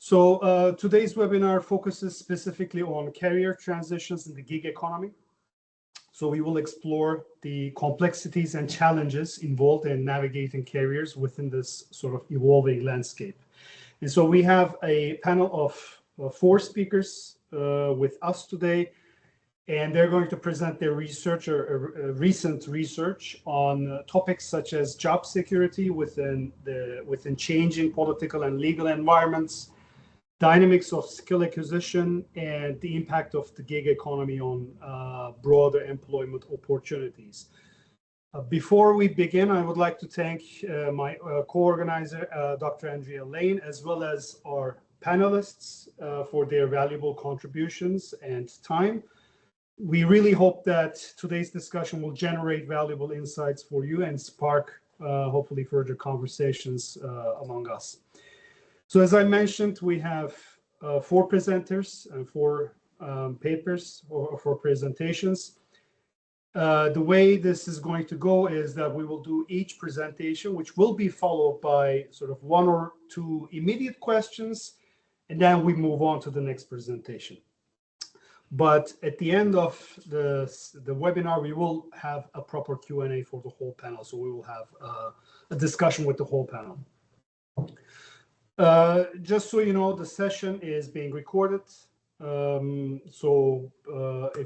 Today's webinar focuses specifically on career transitions in the gig economy. So we will explore the complexities and challenges involved in navigating careers within this sort of evolving landscape. And so we have a panel of 4 speakers with us today, and they're going to present their research or recent research on topics such as job security within changing political and legal environments, dynamics of skill acquisition, and the impact of the gig economy on broader employment opportunities. Before we begin, I would like to thank my co-organizer, Dr. Andrea Lane, as well as our panelists for their valuable contributions and time. We really hope that today's discussion will generate valuable insights for you and spark, hopefully, further conversations among us. So as I mentioned, we have 4 presenters and 4 papers or 4 presentations. The way this is going to go is that we will do each presentation, which will be followed by sort of 1 or 2 immediate questions, and then we move on to the next presentation. But at the end of the webinar, we will have a proper Q&A for the whole panel. So we will have a discussion with the whole panel. Just so you know, the session is being recorded. If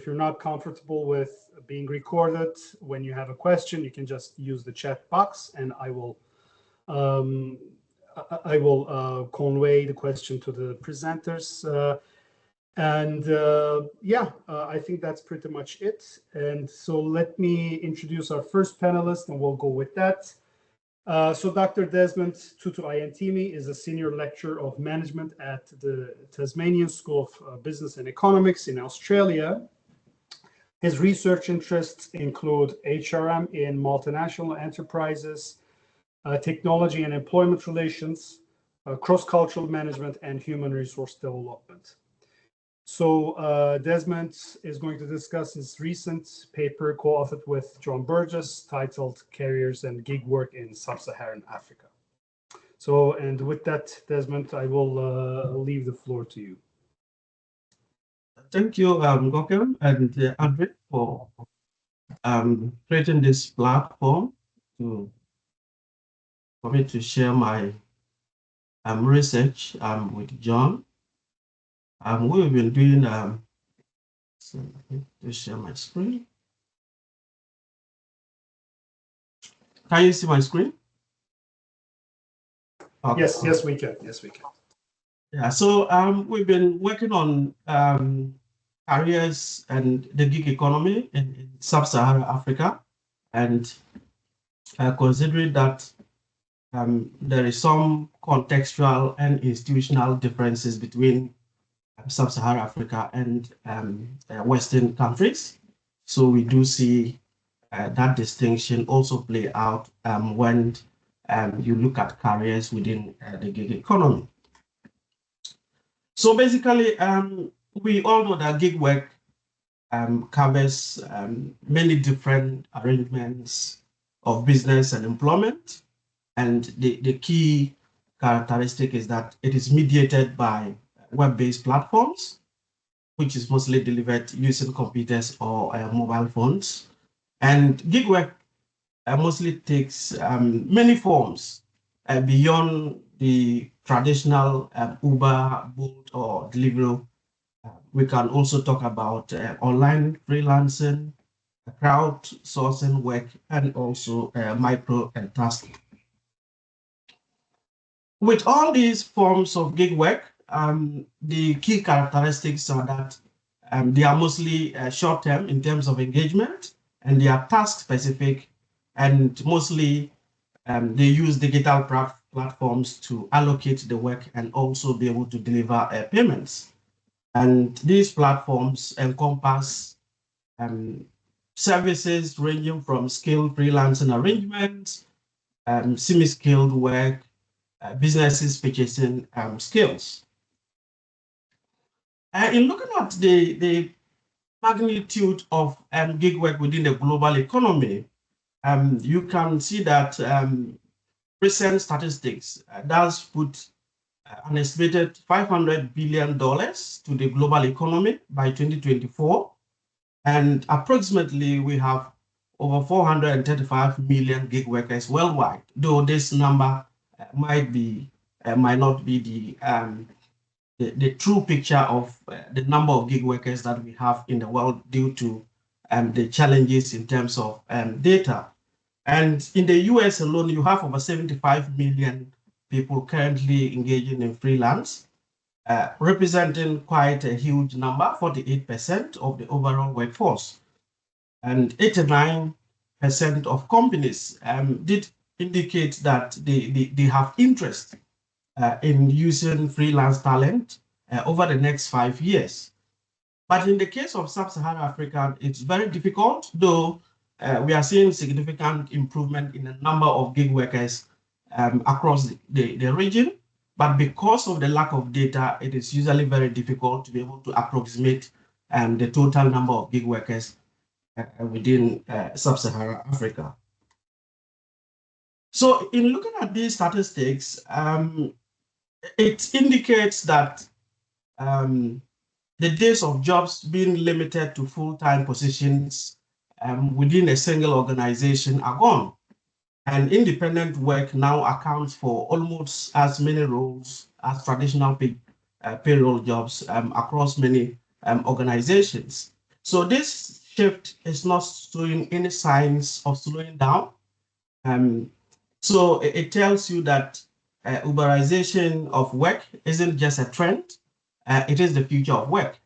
you're not comfortable with being recorded, when you have a question, you can just use the chat box, and I will convey the question to the presenters. I think that's pretty much it. And so let me introduce our first panelist, and we'll go with that. So Dr. Desmond Tutu-Ayantimi is a senior lecturer of management at the Tasmanian School of Business and Economics in Australia. His research interests include HRM in multinational enterprises, technology and employment relations, cross-cultural management, and human resource development. So Desmond is going to discuss his recent paper co-authored with John Burgess titled Careers and Gig Work in Sub-Saharan Africa. So, and with that, Desmond, I will leave the floor to you. Thank you, Gokem and Andre, for creating this platform for me to share my research with John. We've been doing, so let me just share my screen. Can you see my screen? Okay. Yes, we can. Yes, we can. Yeah, so we've been working on careers and the gig economy in Sub-Saharan Africa, and considering that there is some contextual and institutional differences between Sub-Saharan Africa and Western countries. So we do see that distinction also play out when you look at careers within the gig economy. So basically, we all know that gig work covers many different arrangements of business and employment. And the key characteristic is that it is mediated by web-based platforms, which is mostly delivered using computers or mobile phones. And gig work mostly takes many forms beyond the traditional Uber, Bolt, or Deliveroo. We can also talk about online freelancing, crowdsourcing work, and also micro tasking. With all these forms of gig work, the key characteristics are that they are mostly short-term in terms of engagement, and they are task-specific, and mostly they use digital platforms to allocate the work and also be able to deliver payments. And these platforms encompass services ranging from skilled freelancing arrangements, semi-skilled work, businesses purchasing skills. In looking at the magnitude of gig work within the global economy, you can see that recent statistics does put an estimated $500 billion to the global economy by 2024. And approximately we have over 435 million gig workers worldwide, though this number might not be the true picture of the number of gig workers that we have in the world due to the challenges in terms of data. And in the US alone, you have over 75 million people currently engaging in freelance, representing quite a huge number, 48% of the overall workforce. And 89% of companies did indicate that they have interest in using freelance talent over the next 5 years. But in the case of Sub-Saharan Africa, it's very difficult, though we are seeing significant improvement in the number of gig workers across the region. But because of the lack of data, it is usually very difficult to be able to approximate the total number of gig workers within Sub-Saharan Africa. So in looking at these statistics, it indicates that the days of jobs being limited to full-time positions within a single organization are gone. And independent work now accounts for almost as many roles as traditional payroll jobs across many organizations. So this shift is not showing any signs of slowing down. So it tells you that Uberization of work isn't just a trend, it is the future of work.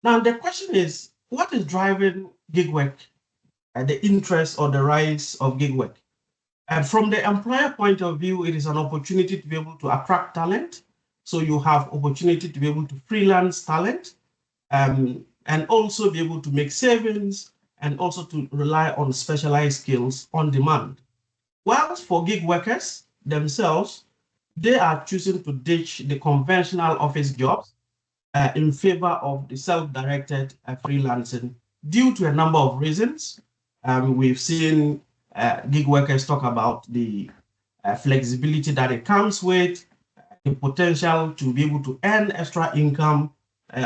Now, the question is, what is driving gig work, the interest or the rise of gig work? And from the employer point of view, it is an opportunity to be able to attract talent. So you have opportunity to be able to freelance talent and also be able to make savings and also to rely on specialized skills on demand. Whilst for gig workers themselves, they are choosing to ditch the conventional office jobs in favor of the self-directed freelancing due to a number of reasons. We've seen gig workers talk about the flexibility that it comes with, the potential to be able to earn extra income,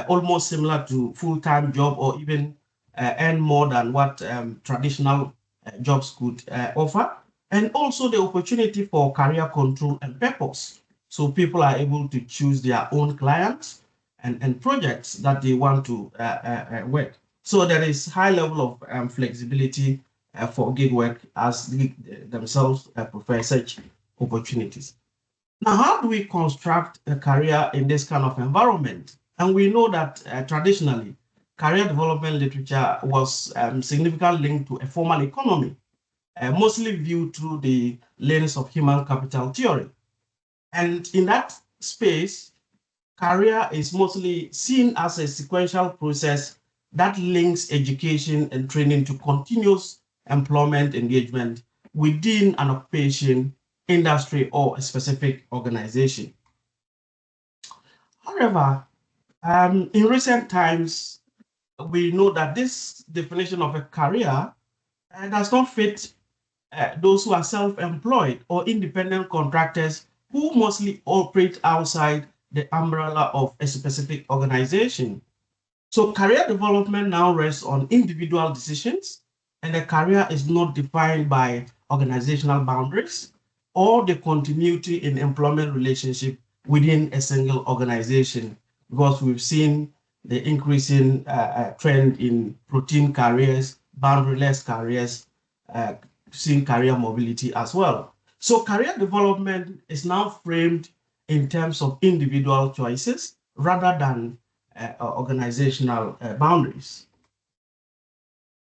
almost similar to full-time job or even earn more than what traditional jobs could offer. And also the opportunity for career control and purpose. So people are able to choose their own clients and projects that they want to work. So there is high level of flexibility for gig work as they themselves prefer such opportunities. Now, how do we construct a career in this kind of environment? And we know that traditionally, career development literature was significantly linked to a formal economy, mostly viewed through the lens of human capital theory. And in that space, career is mostly seen as a sequential process that links education and training to continuous employment engagement within an occupation, industry, or a specific organization. However, in recent times, we know that this definition of a career does not fit those who are self-employed or independent contractors who mostly operate outside the umbrella of a specific organization. So career development now rests on individual decisions, and a career is not defined by organizational boundaries or the continuity in employment relationship within a single organization, because we've seen the increasing trend in routine careers, boundaryless careers, seeing career mobility as well. So career development is now framed in terms of individual choices rather than organizational boundaries.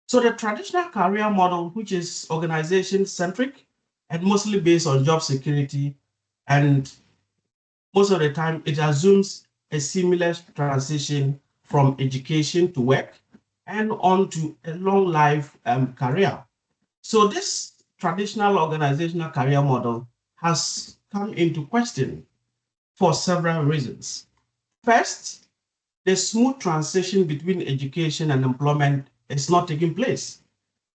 So the traditional career model, which is organization-centric and mostly based on job security, and most of the time it assumes a seamless transition from education to work and on to a long life career. So this traditional organizational career model has come into question for several reasons. First, the smooth transition between education and employment is not taking place,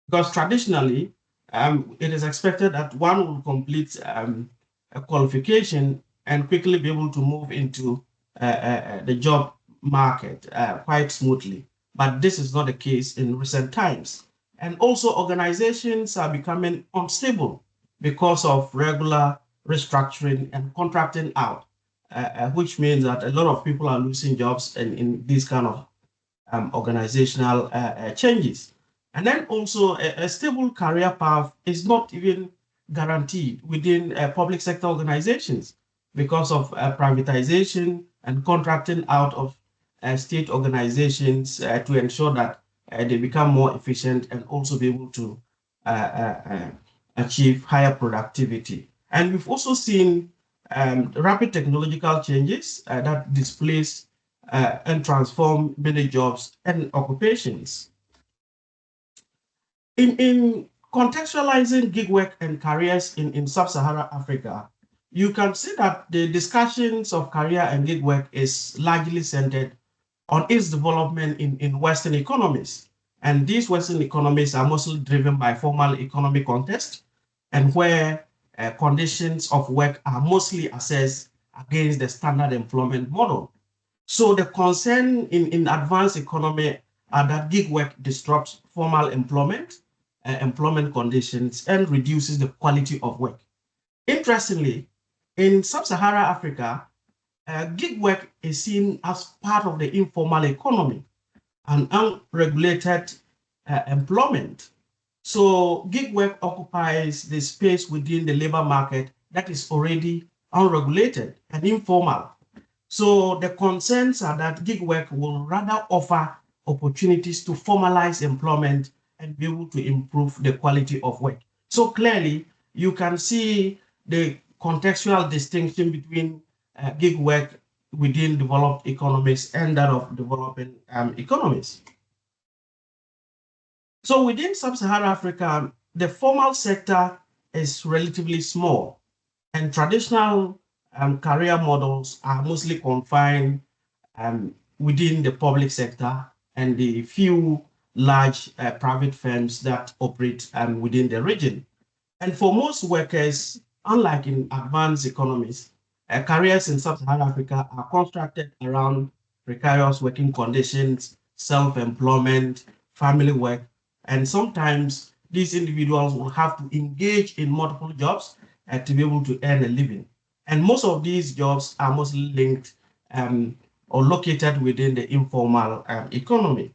because traditionally it is expected that one will complete a qualification and quickly be able to move into the job market quite smoothly. But this is not the case in recent times. And also organizations are becoming unstable because of regular restructuring and contracting out, which means that a lot of people are losing jobs in these kind of organizational changes. And then also a stable career path is not even guaranteed within public sector organizations because of privatization and contracting out of state organizations to ensure that they become more efficient and also be able to achieve higher productivity. And we've also seen rapid technological changes that displace and transform many jobs and occupations. In contextualizing gig work and careers in sub-Saharan Africa, you can see that the discussions of career and gig work is largely centered on its development in Western economies. And these Western economies are mostly driven by formal economic context and where conditions of work are mostly assessed against the standard employment model. So the concern in advanced economy are that gig work disrupts formal employment, employment conditions, and reduces the quality of work. Interestingly, in sub-Saharan Africa, gig work is seen as part of the informal economy and unregulated employment. So gig work occupies the space within the labor market that is already unregulated and informal. So the concerns are that gig work will rather offer opportunities to formalize employment and be able to improve the quality of work. So clearly, you can see the contextual distinction between gig work within developed economies and that of developing economies. So within sub-Saharan Africa, the formal sector is relatively small and traditional career models are mostly confined within the public sector and the few large private firms that operate within the region. And for most workers, unlike in advanced economies, careers in sub-Saharan Africa are constructed around precarious working conditions, self-employment, family work, and sometimes these individuals will have to engage in multiple jobs to be able to earn a living. And most of these jobs are mostly linked or located within the informal economy.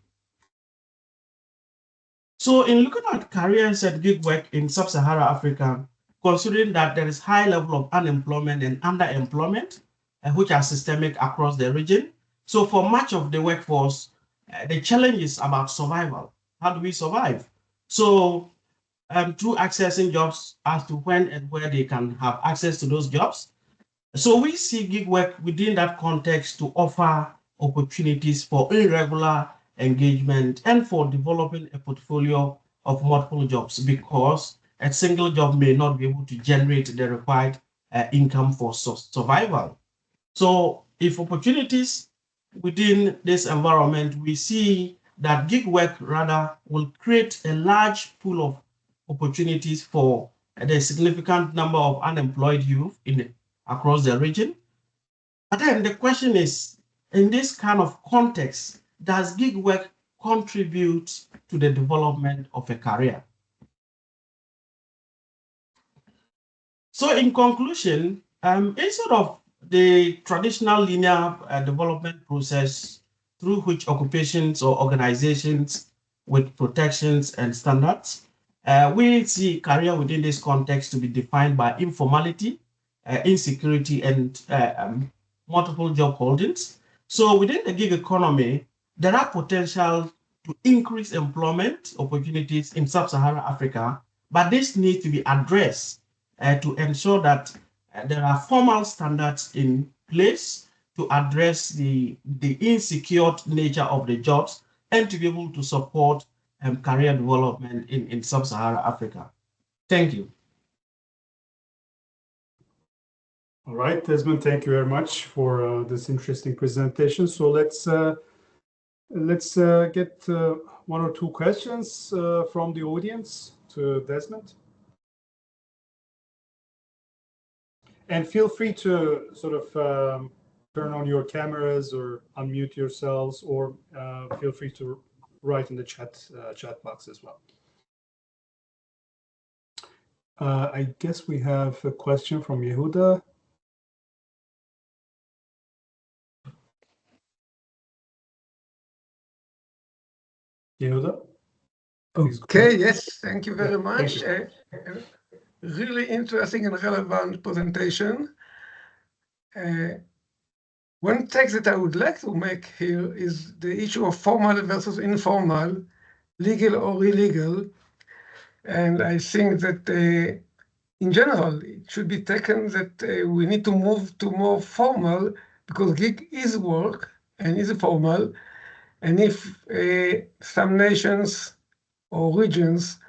So in looking at careers and gig work in sub-Saharan Africa, considering that there is high level of unemployment and underemployment, which are systemic across the region. So for much of the workforce, the challenge is about survival. How do we survive? So through accessing jobs as to when and where they can have access to those jobs. So we see gig work within that context to offer opportunities for irregular engagement and for developing a portfolio of multiple jobs because a single job may not be able to generate the required income for survival. So if opportunities within this environment, we see that gig work rather will create a large pool of opportunities for the significant number of unemployed youth across the region. But then the question is, in this kind of context, does gig work contribute to the development of a career? So in conclusion, instead of the traditional linear development process through which occupations or organizations with protections and standards, we see career within this context to be defined by informality, insecurity, and multiple job holdings. So within the gig economy, there are potential to increase employment opportunities in sub-Saharan Africa, but this needs to be addressed to ensure that there are formal standards in place to address the insecure nature of the jobs and to be able to support career development in sub-Saharan Africa. Thank you. All right, Desmond, thank you very much for this interesting presentation. So let's get one or two questions from the audience to Desmond. And feel free to sort of turn on your cameras or unmute yourselves, or feel free to write in the chat box as well. I guess we have a question from Yehuda. Yehuda? Okay, yes, thank you very Yeah, much. thank Really interesting and relevant presentation. One text that I would like to make here is the issue of formal versus informal, legal or illegal. And I think that in general, it should be taken that we need to move to more formal, because gig is work and is formal. And if some nations or regions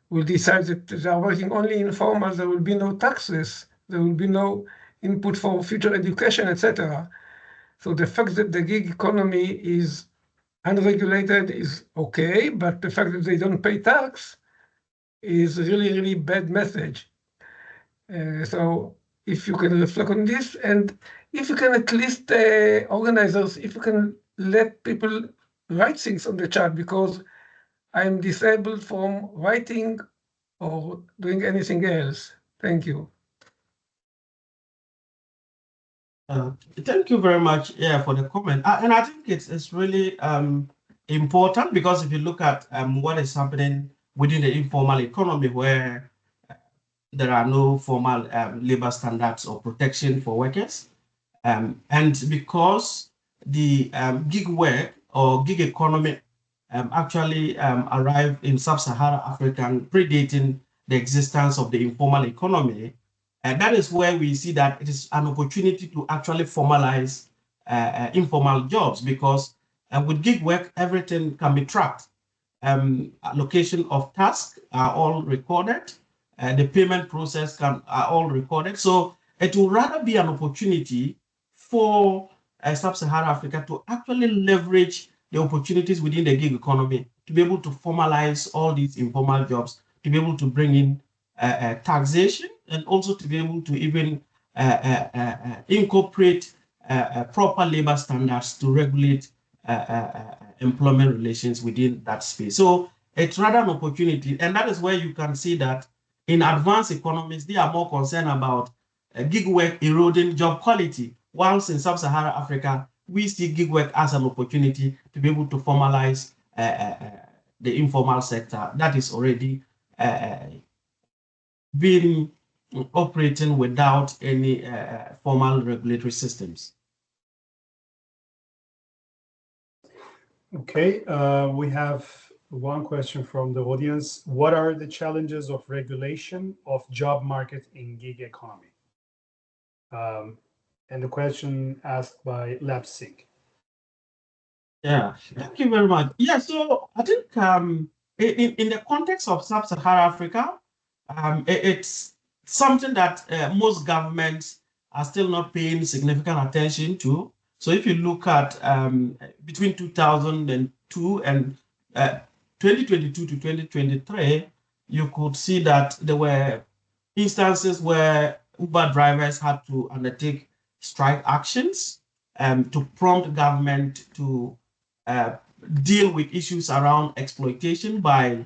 will decide that they are working only informal, there will be no taxes, there will be no input for future education, etc. So the fact that the gig economy is unregulated is okay, but the fact that they don't pay tax is really, really bad message. So if you can reflect on this, and if you can at least organizers, if you can let people write things on the chat, because I'm disabled from writing or doing anything else. Thank you. Thank you very much, for the comment. And I think it's really important, because if you look at what is happening within the informal economy, where there are no formal labor standards or protection for workers, and because the gig work or gig economy actually arrived in sub-Saharan Africa, predating the existence of the informal economy. And that is where we see that it is an opportunity to actually formalize informal jobs, because with gig work, everything can be tracked. Allocation of tasks are all recorded. The payment process are all recorded. So it will rather be an opportunity for sub-Saharan Africa to actually leverage the opportunities within the gig economy, to be able to formalize all these informal jobs, to be able to bring in taxation, and also to be able to even incorporate proper labor standards to regulate employment relations within that space. So it's rather an opportunity, and that is where you can see that in advanced economies, they are more concerned about gig work eroding job quality, whilst in sub-Saharan Africa, we see gig work as an opportunity to be able to formalize the informal sector that is already been operating without any formal regulatory systems. Okay, we have one question from the audience. What are the challenges of regulation of job market in gig economy? And the question asked by Leipzig. Yeah, thank you very much. Yeah, so I think in the context of sub-Saharan Africa, it's something that most governments are still not paying significant attention to. So if you look at between 2002 and 2022 to 2023, you could see that there were instances where Uber drivers had to undertake strike actions to prompt government to deal with issues around exploitation by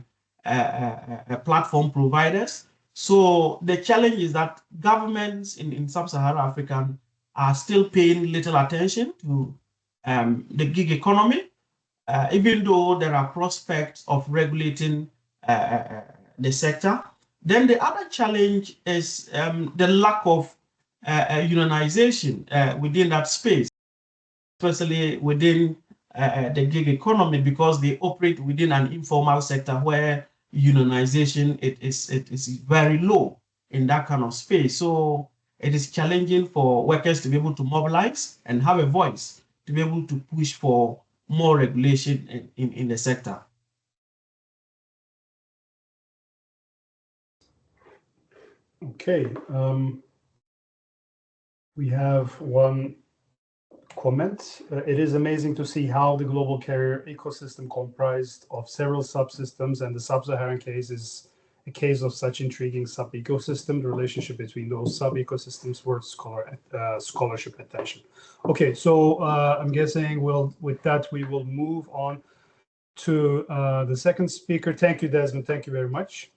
platform providers. So the challenge is that governments in sub-Saharan Africa are still paying little attention to the gig economy, even though there are prospects of regulating the sector. Then the other challenge is the lack of unionization within that space, especially within the gig economy, because they operate within an informal sector where unionization is very low in that kind of space. So it is challenging for workers to be able to mobilize and have a voice to be able to push for more regulation in the sector. Okay, we have one comment. It is amazing to see how the global carrier ecosystem comprised of several subsystems, and the sub-Saharan case is a case of such intriguing sub-ecosystem, the relationship between those sub-ecosystems worth scholarship attention. Okay, so I'm guessing with that, we will move on to the second speaker. Thank you, Desmond. Thank you very much.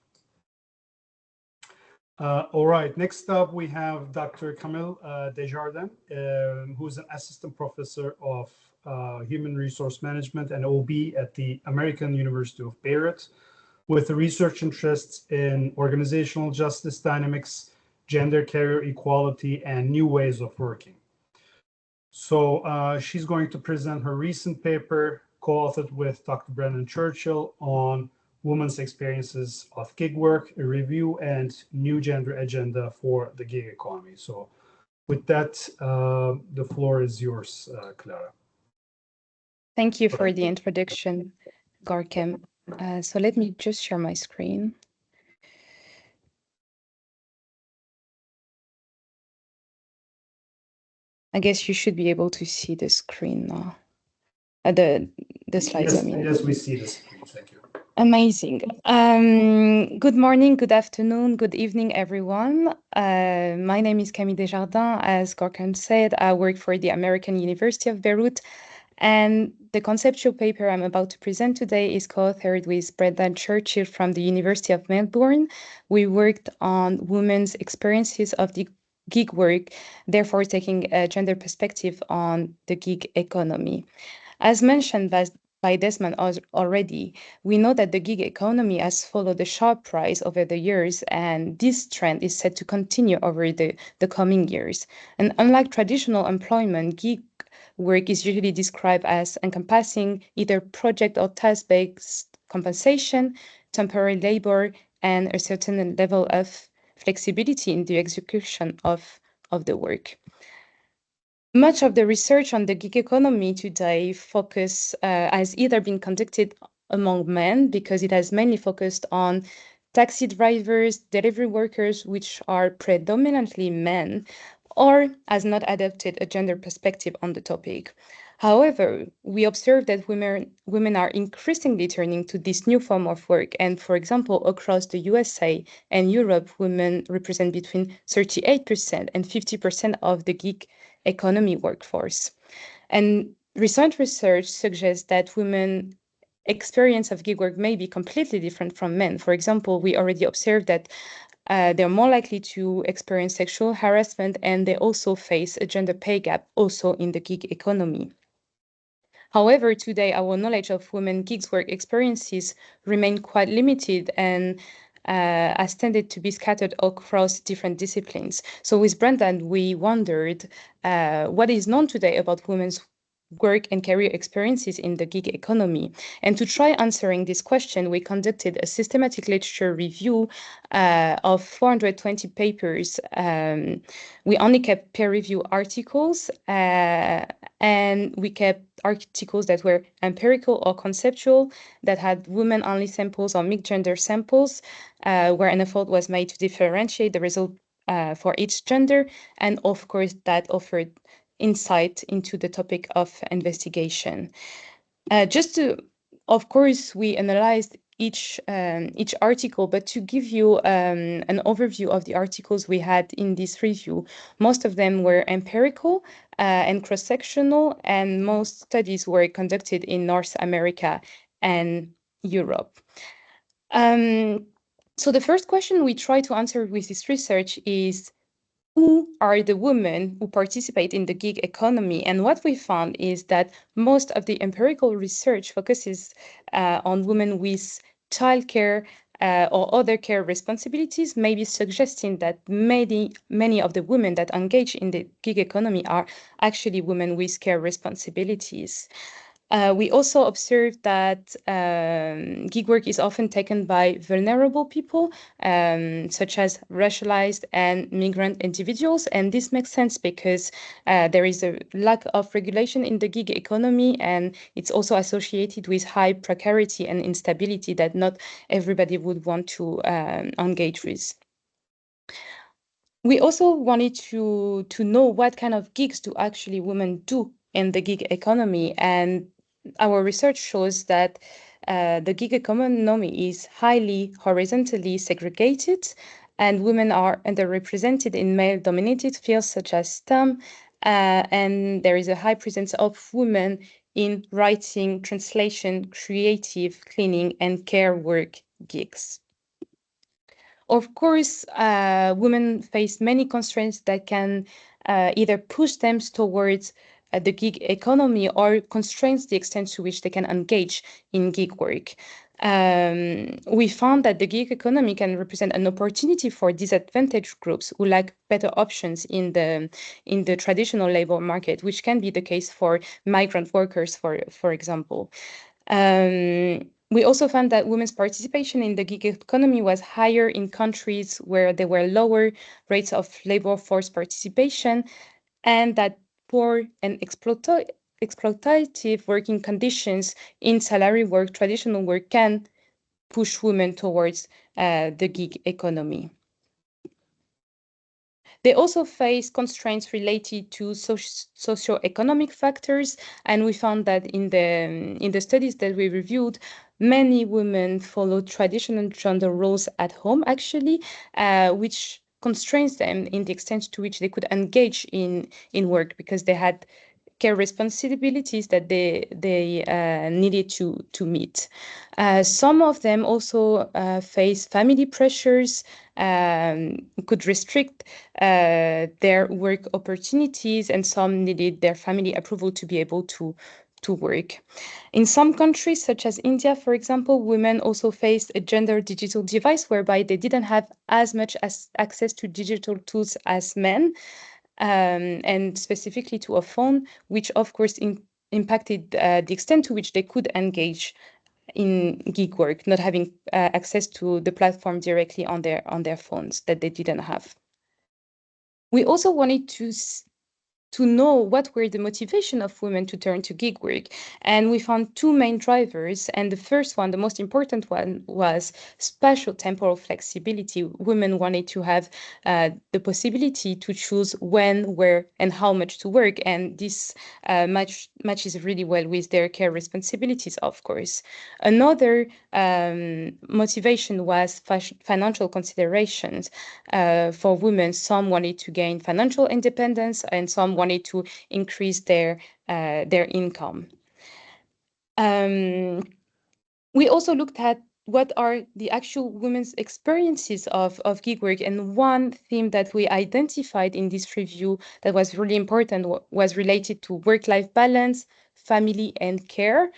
All right, next up we have Dr. Camille Desjardins, who's an assistant professor of human resource management and OB at the American University of Beirut, with research interests in organizational justice dynamics, gender career equality, and new ways of working. So she's going to present her recent paper, co-authored with Dr. Brennan Churchill, on women's experiences of gig work, a review and new gender agenda for the gig economy. So with that, the floor is yours, Clara. Thank you for the introduction, Gorkem. So let me just share my screen. I guess you should be able to see the screen now. The slides, yes, I mean. Yes, we see the screen. Thank you. Amazing. Good morning, good afternoon, good evening, everyone. My name is Camille Desjardins. As Gorkem said, I work for the American University of Beirut, and the conceptual paper I'm about to present today is co-authored with Brendan Churchill from the University of Melbourne. We worked on women's experiences of the gig work, therefore taking a gender perspective on the gig economy. As mentioned by Desmond already, we know that the gig economy has followed a sharp rise over the years, and this trend is set to continue over the coming years. And unlike traditional employment, gig work is usually described as encompassing either project or task-based compensation, temporary labor, and a certain level of flexibility in the execution of the work. Much of the research on the gig economy today has either been conducted among men, because it has mainly focused on taxi drivers, delivery workers, which are predominantly men, or has not adopted a gender perspective on the topic. However, we observe that women are increasingly turning to this new form of work. And for example, across the USA and Europe, women represent between 38% and 50% of the gig economy workforce. And recent research suggests that women's experience of gig work may be completely different from men. For example, we already observed that they're more likely to experience sexual harassment, and they also face a gender pay gap also in the gig economy. However, today, our knowledge of women gigs work experiences remain quite limited and has tended to be scattered across different disciplines. So with Brendan, we wondered what is known today about women's work and career experiences in the gig economy. And to try answering this question, we conducted a systematic literature review of 420 papers. We only kept peer review articles, and we kept articles that were empirical or conceptual, that had women-only samples or mixed gender samples, where an effort was made to differentiate the result for each gender, and of course that offered insight into the topic of investigation. Of course, we analyzed each article, but to give you an overview of the articles we had in this review, most of them were empirical and cross-sectional, and most studies were conducted in North America and Europe. So the first question we try to answer with this research is, who are the women who participate in the gig economy? And what we found is that most of the empirical research focuses on women with childcare or other care responsibilities, maybe suggesting that many of the women that engage in the gig economy are actually women with care responsibilities. We also observed that gig work is often taken by vulnerable people, such as racialized and migrant individuals. And this makes sense because there is a lack of regulation in the gig economy, and it's also associated with high precarity and instability that not everybody would want to engage with. We also wanted to know what kind of gigs do actually women do in the gig economy, and our research shows that the gig economy is highly horizontally segregated, and women are underrepresented in male-dominated fields such as STEM, and there is a high presence of women in writing, translation, creative, cleaning, and care work gigs. Of course, women face many constraints that can either push them towards the gig economy or constrains the extent to which they can engage in gig work. We found that the gig economy can represent an opportunity for disadvantaged groups who lack better options in the traditional labor market, which can be the case for migrant workers, for example. We also found that women's participation in the gig economy was higher in countries where there were lower rates of labor force participation, and that poor and exploitative working conditions in salary work, traditional work, can push women towards the gig economy. They also face constraints related to socio-economic factors, and we found that in the studies that we reviewed, many women follow traditional gender roles at home, actually, which constrains them in the extent to which they could engage in work because they had care responsibilities that they needed to meet. Some of them also face family pressures, could restrict their work opportunities, and some needed their family approval to be able to work. In some countries, such as India, for example, women also faced a gender digital divide whereby they didn't have as much access to digital tools as men, and specifically to a phone, which of course impacted the extent to which they could engage in gig work, not having access to the platform directly on their phones that they didn't have. We also wanted to know what were the motivation of women to turn to gig work. And we found two main drivers. And the first one, the most important one, was spatial temporal flexibility. Women wanted to have the possibility to choose when, where, and how much to work. And this matches really well with their care responsibilities, of course. Another motivation was financial considerations. For women, some wanted to gain financial independence, and some wanted to increase their income. We also looked at what are the actual women's experiences of gig work, and one theme that we identified in this review that was really important was related to work-life balance, family, and care.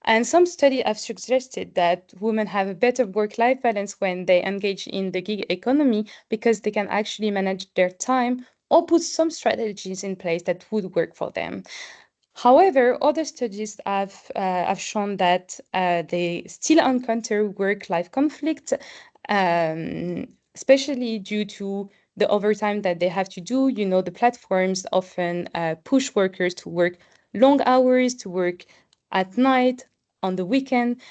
And some studies have suggested that women have a better work-life balance when they engage in the gig economy because they can actually manage their time or put some strategies in place that would work for them. However, other studies have shown that they still encounter work-life conflict, especially due to the overtime that they have to do. You know, the platforms often push workers to work long hours, to work at night, on the weekend,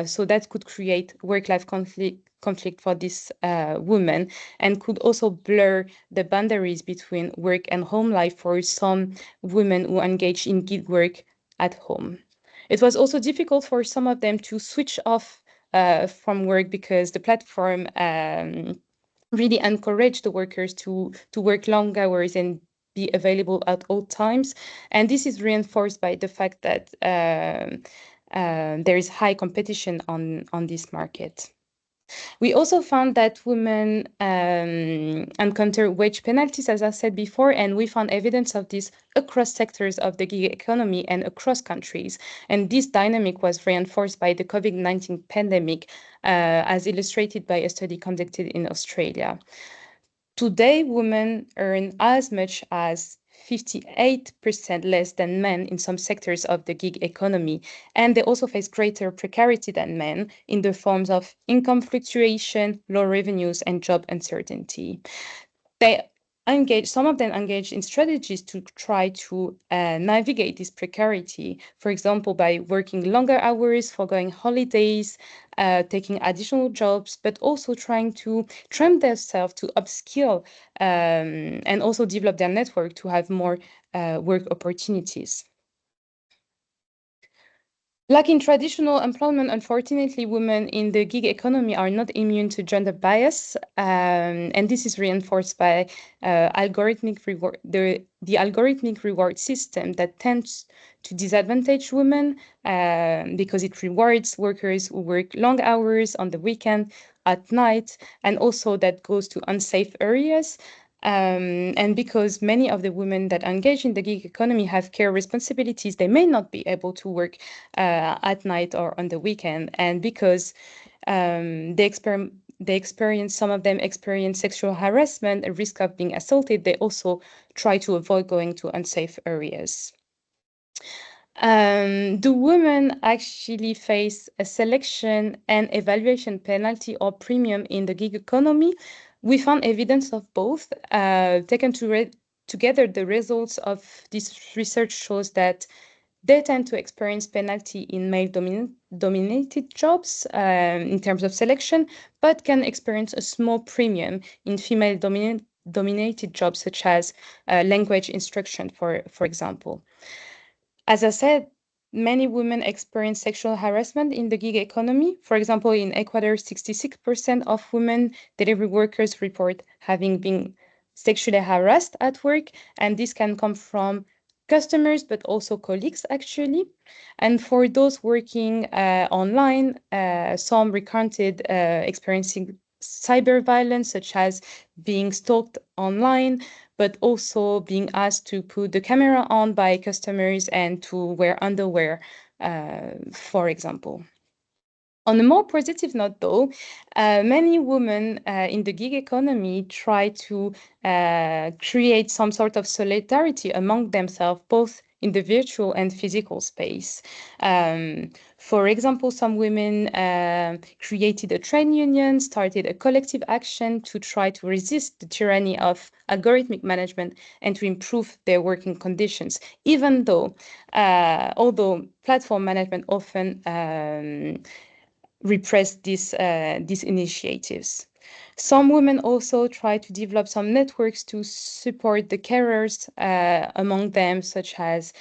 so that could create work-life conflict for these women, and could also blur the boundaries between work and home life for some women who engage in gig work at home. It was also difficult for some of them to switch off from work because the platform really encouraged the workers to work long hours and be available at all times. And this is reinforced by the fact that there is high competition on this market. We also found that women encounter wage penalties, as I said before, and we found evidence of this across sectors of the gig economy and across countries. And this dynamic was reinforced by the COVID-19 pandemic, as illustrated by a study conducted in Australia. Today, women earn as much as 58% less than men in some sectors of the gig economy, and they also face greater precarity than men in the forms of income fluctuation, low revenues, and job uncertainty. Some of them engage in strategies to try to navigate this precarity, for example, by working longer hours, foregoing holidays, taking additional jobs, but also trying to train themselves to upskill and also develop their network to have more work opportunities. Like in traditional employment, unfortunately, women in the gig economy are not immune to gender bias, and this is reinforced by algorithmic reward, the algorithmic reward system that tends to disadvantage women because it rewards workers who work long hours on the weekend, at night, and also that goes to unsafe areas. And because many of the women that engage in the gig economy have care responsibilities, they may not be able to work at night or on the weekend. And because some of them experience sexual harassment, a risk of being assaulted, they also try to avoid going to unsafe areas. Do women actually face a selection and evaluation penalty or premium in the gig economy? We found evidence of both. Taken together, the results of this research shows that they tend to experience penalty in male-dominated jobs in terms of selection, but can experience a small premium in female-dominated jobs, such as language instruction, for example. As I said, many women experience sexual harassment in the gig economy. For example, in Ecuador, 66% of women delivery workers report having been sexually harassed at work, and this can come from customers, but also colleagues, actually. And for those working online, some recounted experiencing cyber violence, such as being stalked online, but also being asked to put the camera on by customers and to wear underwear, for example. On a more positive note, though, many women in the gig economy try to create some sort of solidarity among themselves, both in the virtual and physical space. For example, some women created a trade union, started a collective action to try to resist the tyranny of algorithmic management and to improve their working conditions, even though, although platform management often repress these initiatives. Some women also try to develop some networks to support the carers, among them, such as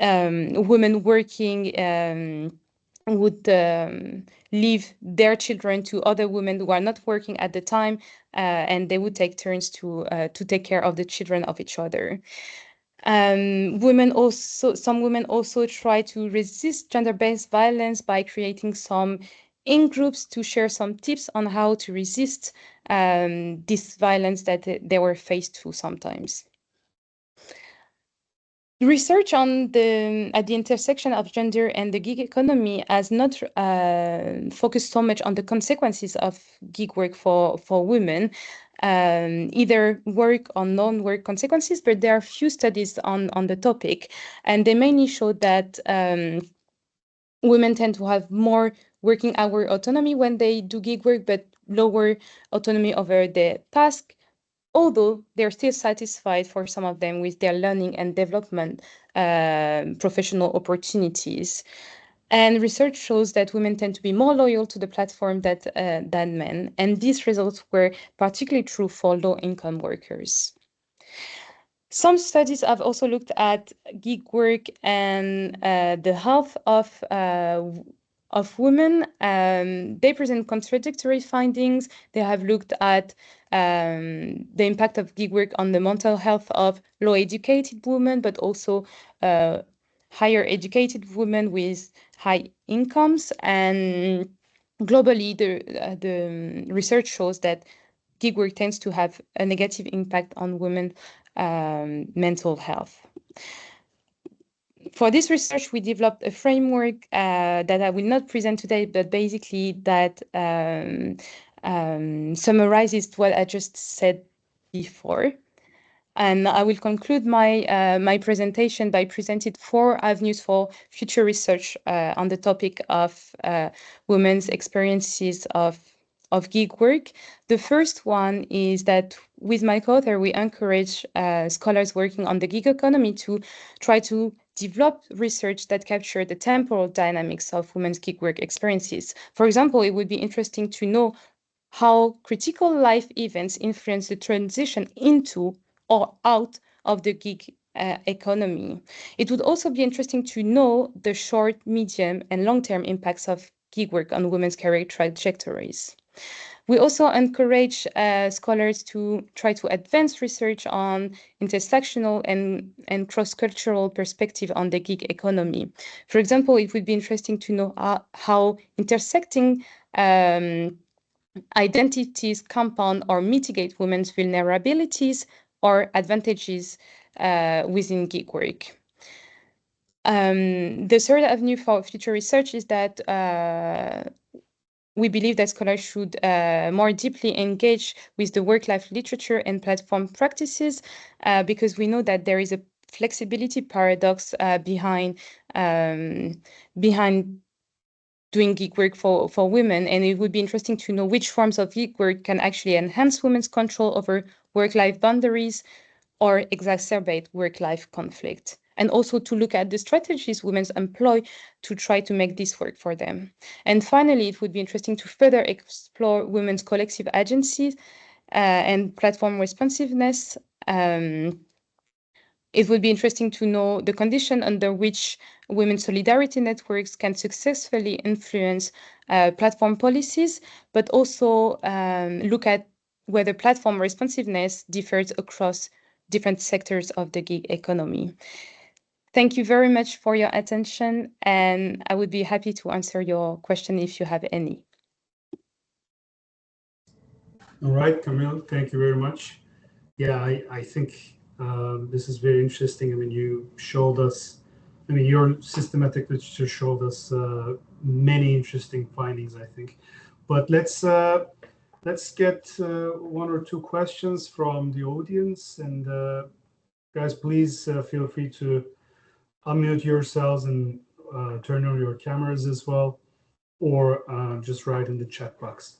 women working would leave their children to other women who are not working at the time, and they would take turns to take care of the children of each other. Some women also try to resist gender-based violence by creating some in-groups to share some tips on how to resist this violence that they were faced to sometimes. Research at the intersection of gender and the gig economy has not focused so much on the consequences of gig work for women, either work or non-work consequences, but there are few studies on the topic, and they mainly show that women tend to have more working hour autonomy when they do gig work, but lower autonomy over the task, although they're still satisfied for some of them with their learning and development professional opportunities. And research shows that women tend to be more loyal to the platform than men. And these results were particularly true for low-income workers. Some studies have also looked at gig work and the health of women. They present contradictory findings. They have looked at the impact of gig work on the mental health of low-educated women, but also higher educated women with high incomes. And globally, the research shows that gig work tends to have a negative impact on women's mental health. For this research, we developed a framework that I will not present today, but basically that summarizes what I just said before. And I will conclude my presentation by presenting 4 avenues for future research on the topic of women's experiences of gig work. The first one is that with my co-author, we encourage scholars working on the gig economy to try to develop research that capture the temporal dynamics of women's gig work experiences. For example, it would be interesting to know how critical life events influence the transition into or out of the gig economy. It would also be interesting to know the short, medium, and long-term impacts of gig work on women's career trajectories. We also encourage scholars to try to advance research on intersectional and cross-cultural perspective on the gig economy. For example, it would be interesting to know how intersecting identities compound or mitigate women's vulnerabilities or advantages within gig work. The third avenue for future research is that we believe that scholars should more deeply engage with the work-life literature and platform practices because we know that there is a flexibility paradox behind doing gig work for women, and it would be interesting to know which forms of gig work can actually enhance women's control over work-life boundaries or exacerbate work-life conflict, and also to look at the strategies women employ to try to make this work for them. And finally, it would be interesting to further explore women's collective agencies and platform responsiveness. It would be interesting to know the condition under which women's solidarity networks can successfully influence platform policies, but also look at whether platform responsiveness differs across different sectors of the gig economy. Thank you very much for your attention, and I would be happy to answer your question if you have any. All right, Camille, thank you very much. Yeah, I think this is very interesting. I mean, you showed us, I mean, your systematic literature showed us many interesting findings, I think. But let's get one or two questions from the audience. And guys, please feel free to unmute yourselves and turn on your cameras as well, or just write in the chat box.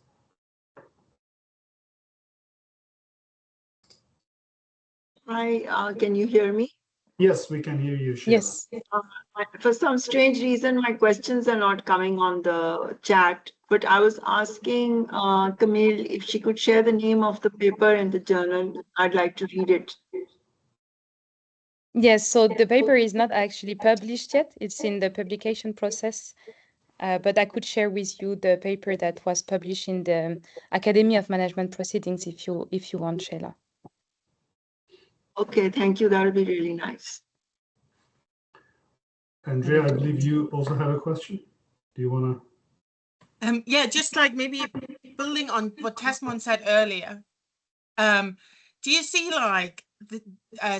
Hi, can you hear me? Yes, we can hear you, Sheila. Yes. For some strange reason, my questions are not coming on the chat, but I was asking Camille if she could share the name of the paper in the journal. I'd like to read it. Yes, so the paper is not actually published yet. It's in the publication process. But I could share with you the paper that was published in the Academy of Management Proceedings if you want, Sheila. Okay, thank you. That would be really nice. Andrea, I believe you also have a question. Do you want to? Yeah, just like maybe building on what Tasman said earlier. Do you see like the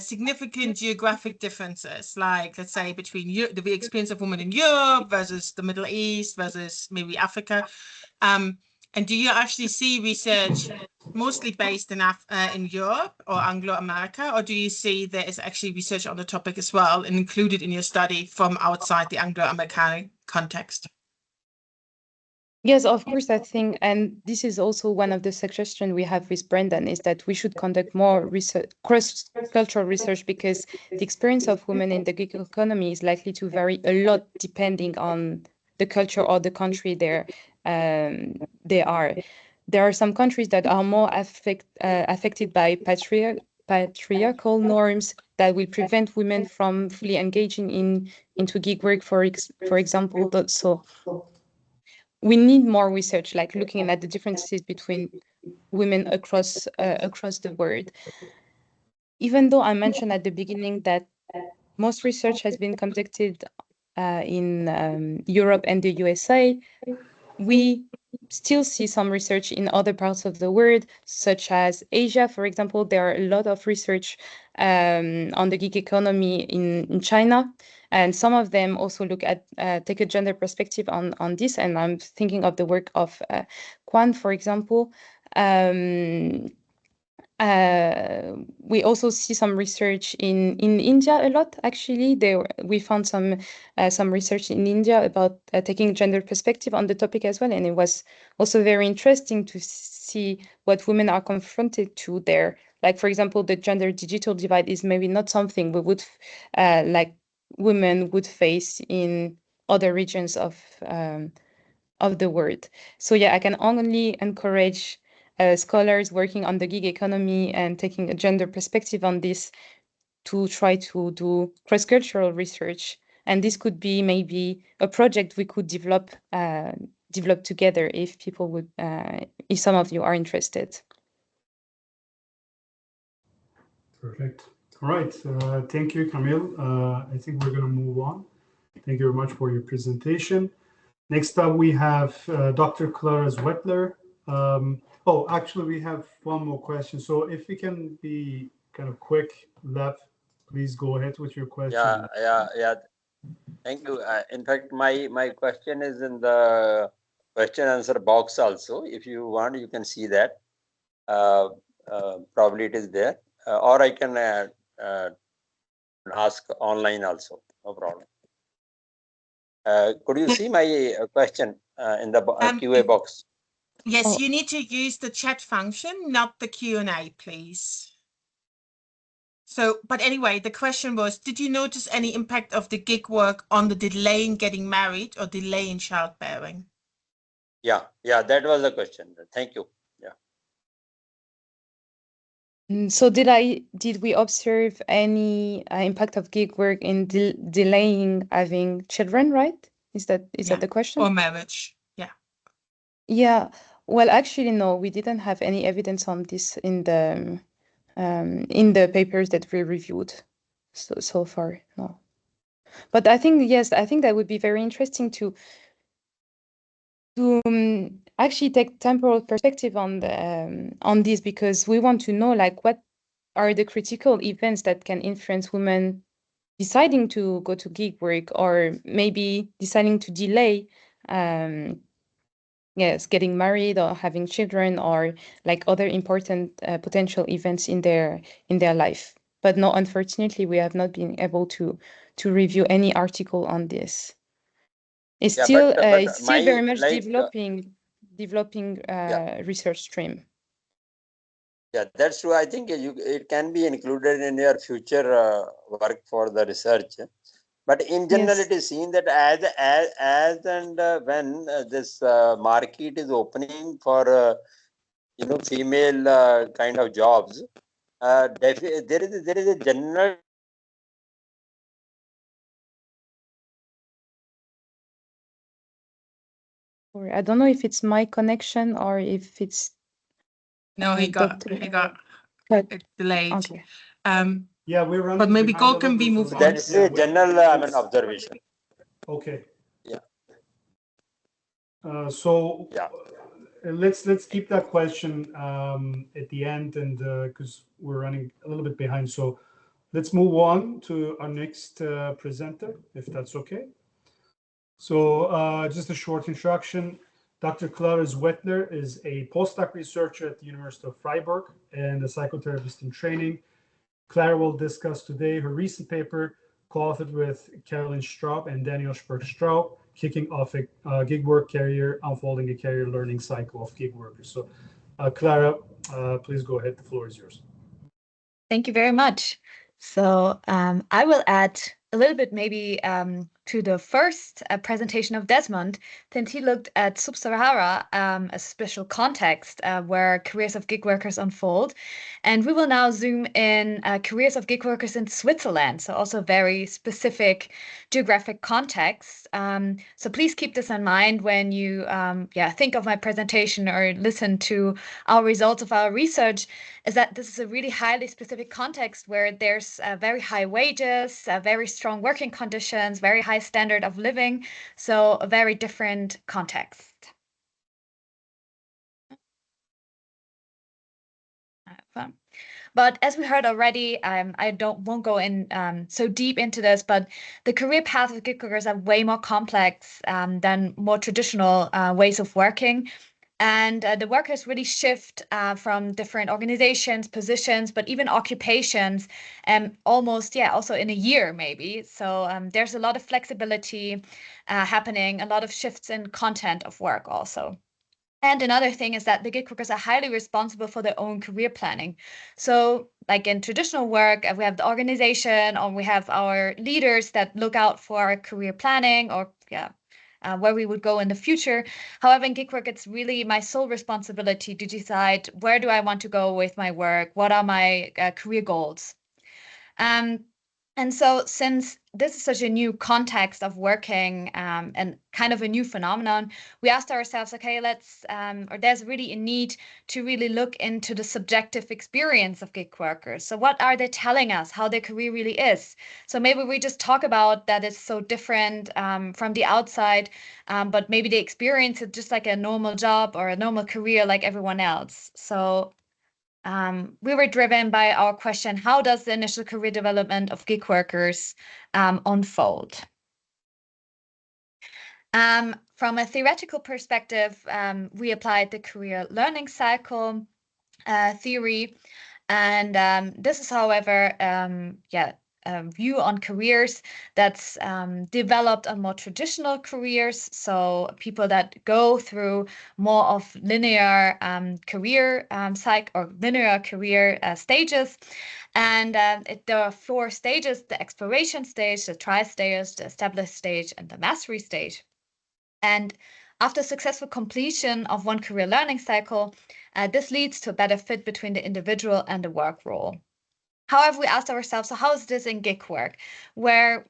significant geographic differences, like let's say between the experience of women in Europe versus the Middle East versus maybe Africa? And do you actually see research mostly based in Europe or Anglo-America, or do you see there is actually research on the topic as well and included in your study from outside the Anglo-American context? Yes, of course, I think, and this is also one of the suggestions we have with Brendan, is that we should conduct more research, cross-cultural research, because the experience of women in the gig economy is likely to vary a lot depending on the culture or the country they are. There are some countries that are more affected by patriarchal norms that will prevent women from fully engaging into gig work, for example. So we need more research, like looking at the differences between women across the world. Even though I mentioned at the beginning that most research has been conducted in Europe and the USA, we still see some research in other parts of the world, such as Asia, for example. There are a lot of research on the gig economy in China, and some of them also look at take a gender perspective on this. And I'm thinking of the work of Kwan, for example. We also see some research in India a lot, actually. We found some research in India about taking gender perspective on the topic as well. And it was also very interesting to see what women are confronted to there. Like, for example, the gender digital divide is maybe not something we would, like women would face in other regions of the world. So yeah, I can only encourage scholars working on the gig economy and taking a gender perspective on this to try to do cross-cultural research. And this could be maybe a project we could develop together if people would, if some of you are interested. Perfect. All right. Thank you, Camille. I think we're going to move on. Thank you very much for your presentation. Next up, we have Dr. Clara Zwettler. Oh, actually, we have one more question. So if we can be kind of quick, Lev, please go ahead with your question. Yeah. Thank you. In fact, my question is in the question answer box also. If you want, you can see that. Probably it is there, or I can ask online also. No problem. Could you see my question in the QA box? Yes, you need to use the chat function, not the Q&A, please. So, but anyway, the question was, did you notice any impact of the gig work on the delay in getting married or delay in childbearing? Yeah, that was the question. Thank you. Yeah. So did we observe any impact of gig work in delaying having children, right? Is that the question? Or marriage, yeah. Yeah, well, actually, no, we didn't have any evidence on this in the papers that we reviewed so far, no. But I think, yes, I think that would be very interesting to actually take temporal perspective on the on this, because we want to know, like, what are the critical events that can influence women deciding to go to gig work, or maybe deciding to delay yes, getting married or having children, or like other important potential events in their life. But no, unfortunately, we have not been able to review any article on this. It's still it's still very much developing research stream. Yeah, that's true. I think it can be included in your future work for the research. But in general, Yes. it is seen that as and when this market is opening for female kind of jobs, there is a general. I don't know if it's my connection or if it's. No, he got delayed. Okay. Yeah, we're running. But maybe behind Go can be moved on. That's a general observation. Okay. Yeah. So yeah. Let's keep that question at the end, and because we're running a little bit behind, so let's move on to our next presenter, if that's okay. So just a short introduction. Dr. Clara Zwettler is a postdoc researcher at the University of Freiburg and a psychotherapist in training. Clara will discuss today her recent paper, co-authored with Caroline Straub and Daniel Sperg-Straub, kicking off a gig work career, unfolding a career learning cycle of gig workers. So Clara, please go ahead. The floor is yours. Thank you very much. So I will add a little bit maybe to the first presentation of Desmond, since he looked at Sub-Sahara, a special context where careers of gig workers unfold. And we will now zoom in careers of gig workers in Switzerland, so also very specific geographic context. So please keep this in mind when you think of my presentation or listen to our results of our research, is that this is a really highly specific context where there's very high wages, very strong working conditions, very high standard of living, so a very different context. But as we heard already, I won't go in so deep into this, but the career paths of gig workers are way more complex than more traditional ways of working. And the workers really shift from different organizations, positions, but even occupations, almost, also in a year maybe. So there's a lot of flexibility happening, a lot of shifts in content of work also. And another thing is that the gig workers are highly responsible for their own career planning. So like in traditional work, we have the organization, or we have our leaders that look out for our career planning, or where we would go in the future. However, in gig work, it's really my sole responsibility to decide where do I want to go with my work, what are my career goals. And so since this is such a new context of working and kind of a new phenomenon, we asked ourselves, okay, or there's really a need to really look into the subjective experience of gig workers. So what are they telling us, how their career really is? So maybe we just talk about that it's so different from the outside, but maybe they experience it just like a normal job or a normal career like everyone else. So we were driven by our question, how does the initial career development of gig workers unfold? From a theoretical perspective, we applied the career learning cycle theory. And this is, however, a view on careers that's developed on more traditional careers. So people that go through more of linear career cycle or linear career stages. And there are 4 stages: the exploration stage, the trial stage, the established stage, and the mastery stage. And after successful completion of one career learning cycle, this leads to a better fit between the individual and the work role. However, we asked ourselves, so how is this in gig work, where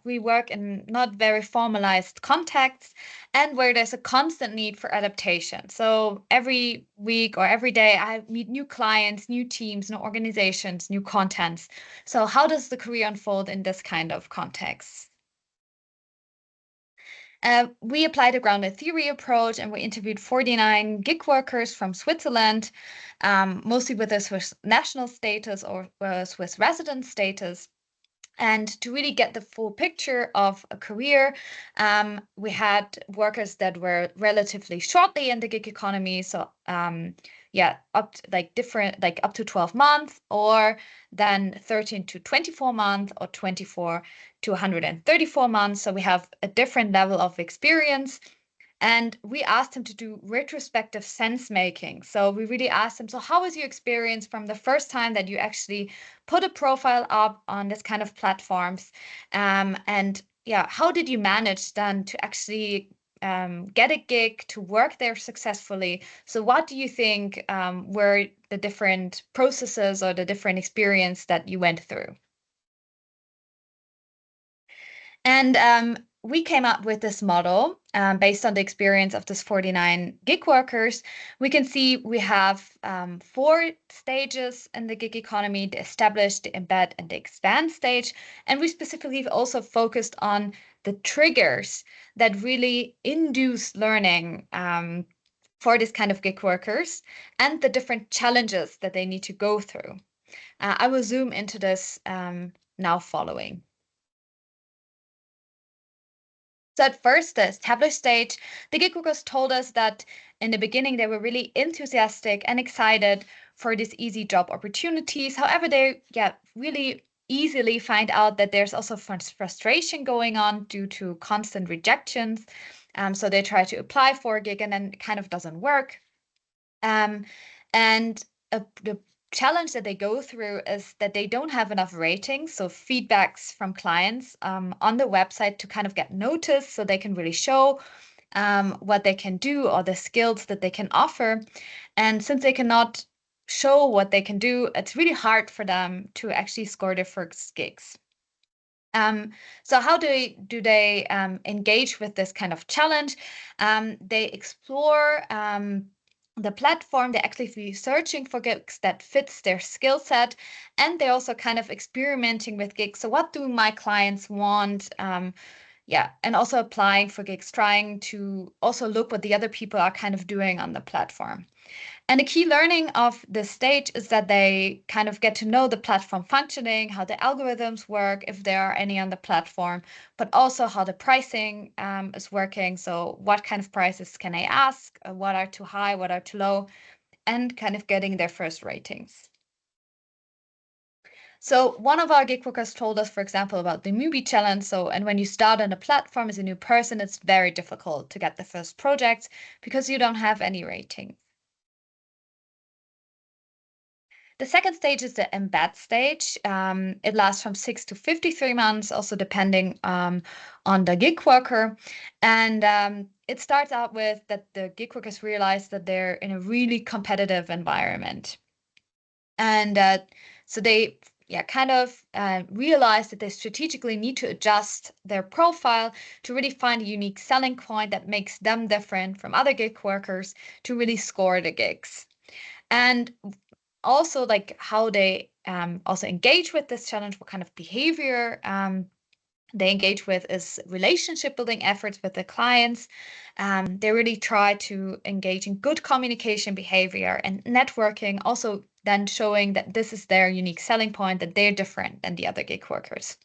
we work in not very formalized contexts and where there's a constant need for adaptation. So every week or every day, I meet new clients, new teams, new organizations, new contents. So how does the career unfold in this kind of context? We applied a grounded theory approach, and we interviewed 49 gig workers from Switzerland, mostly with a Swiss national status or Swiss resident status. And to really get the full picture of a career, we had workers that were relatively shortly in the gig economy. So up to, up to 12 months, or then 13 to 24 months, or 24 to 134 months. So we have a different level of experience. And we asked him to do retrospective sense making. So we really asked him, so how was your experience from the first time that you actually put a profile up on this kind of platforms? And how did you manage then to actually get a gig, to work there successfully? So what do you think were the different processes or the different experience that you went through? And we came up with this model based on the experience of this 49 gig workers. We can see we have 4 stages in the gig economy: the establish, the embed, and the expand stage. And we specifically also focused on the triggers that really induce learning for this kind of gig workers and the different challenges that they need to go through. I will zoom into this now following. So at first, the established stage, the gig workers told us that in the beginning, they were really enthusiastic and excited for these easy job opportunities. However, they really easily find out that there's also frustration going on due to constant rejections. So they try to apply for a gig and then it kind of doesn't work. And the challenge that they go through is that they don't have enough ratings, so feedbacks from clients on the website to kind of get noticed so they can really show what they can do or the skills that they can offer. And since they cannot show what they can do, it's really hard for them to actually score their first gigs. So how do they engage with this kind of challenge? They explore the platform. They're actively searching for gigs that fits their skill set, and they're also kind of experimenting with gigs. So what do my clients want? And also applying for gigs, trying to also look what the other people are kind of doing on the platform. And the key learning of this stage is that they kind of get to know the platform functioning, how the algorithms work, if there are any on the platform, but also how the pricing is working. So what kind of prices can I ask? What are too high? What are too low? And kind of getting their first ratings. So one of our gig workers told us, for example, about the movie challenge. And when you start on a platform as a new person, it's very difficult to get the first project because you don't have any rating. The second stage is the embed stage. It lasts from 6 to 53 months, also depending on the gig worker. And it starts out with that the gig workers realize that they're in a really competitive environment. And so they kind of realize that they strategically need to adjust their profile to really find a unique selling point that makes them different from other gig workers to really score the gigs. And also like how they also engage with this challenge, what kind of behavior they engage with is relationship building efforts with the clients. They really try to engage in good communication behavior and networking, also then showing that this is their unique selling point, that they're different than the other gig workers.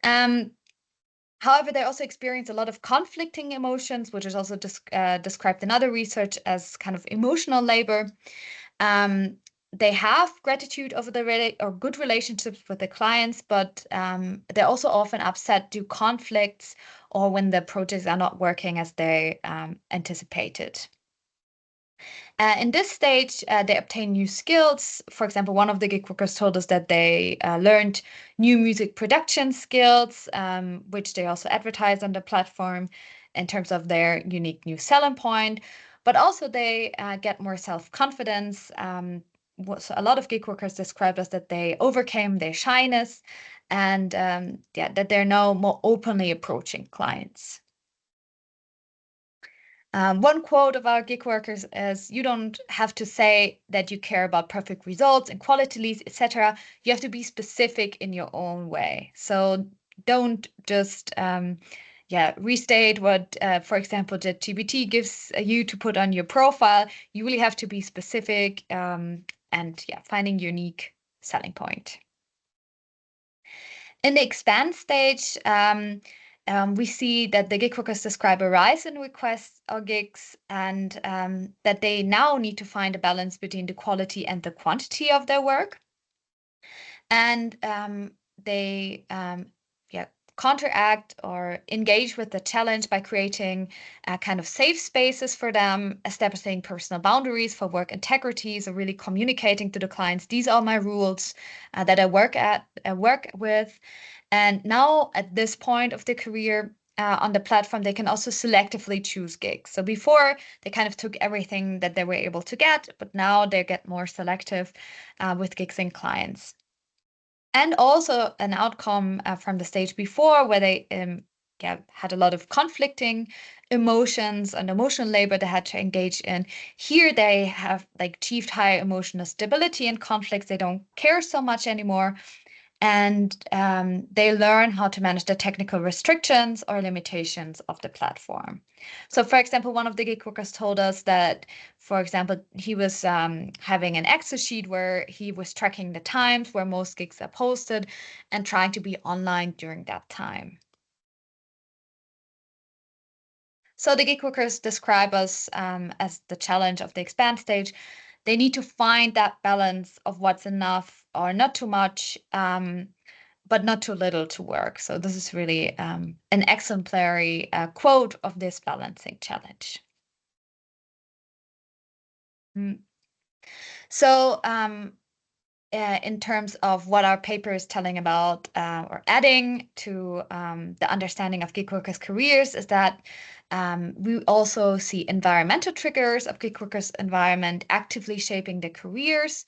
However, they also experience a lot of conflicting emotions, which is also described in other research as kind of emotional labor. They have gratitude over the or good relationships with the clients, but they're also often upset due to conflicts or when the projects are not working as they anticipated. In this stage, they obtain new skills. For example, one of the gig workers told us that they learned new music production skills, which they also advertise on the platform in terms of their unique new selling point. But also they get more self-confidence. So a lot of gig workers described us that they overcame their shyness and that they're now more openly approaching clients. One quote of our gig workers is, "You don't have to say that you care about perfect results and quality leads, etc. You have to be specific in your own way. So don't just restate what, for example, ChatGPT gives you to put on your profile. You really have to be specific and finding unique selling point." In the expand stage, we see that the gig workers describe a rise in requests or gigs and that they now need to find a balance between the quality and the quantity of their work. And they counteract or engage with the challenge by creating kind of safe spaces for them, establishing personal boundaries for work integrity, so really communicating to the clients, these are my rules that I work with. And now at this point of their career on the platform, they can also selectively choose gigs. So before they kind of took everything that they were able to get, but now they get more selective with gigs and clients. And also an outcome from the stage before where they had a lot of conflicting emotions and emotional labor they had to engage in. Here they have like achieved higher emotional stability and conflicts. They don't care so much anymore. And they learn how to manage the technical restrictions or limitations of the platform. So, for example, one of the gig workers told us that, for example, he was having an Excel sheet where he was tracking the times where most gigs are posted and trying to be online during that time. So the gig workers describe us as the challenge of the expand stage. They need to find that balance of what's enough or not too much, but not too little to work. So this is really an exemplary quote of this balancing challenge. So in terms of what our paper is telling about or adding to the understanding of gig workers' careers is that we also see environmental triggers of gig workers' environment actively shaping their careers.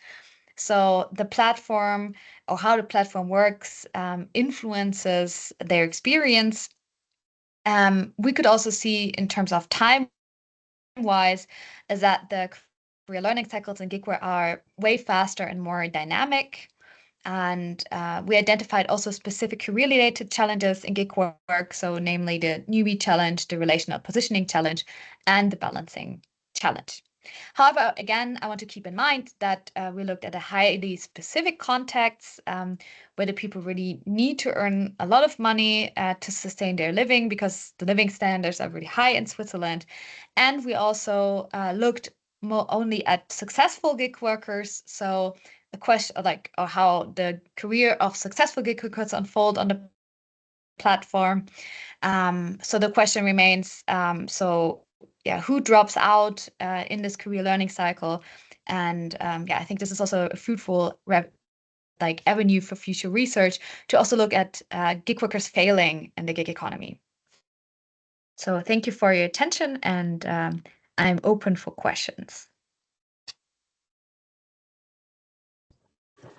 So the platform or how the platform works influences their experience. We could also see in terms of time-wise is that the career learning cycles in gig work are way faster and more dynamic. And we identified also specific career-related challenges in gig work, so namely the newbie challenge, the relational positioning challenge, and the balancing challenge. However, again, I want to keep in mind that we looked at a highly specific context where the people really need to earn a lot of money to sustain their living because the living standards are really high in Switzerland. And we also looked more only at successful gig workers. So the question or how the career of successful gig workers unfold on the platform. So the question remains, who drops out in this career learning cycle? And I think this is also a fruitful avenue for future research to also look at gig workers failing in the gig economy. So thank you for your attention, and I'm open for questions.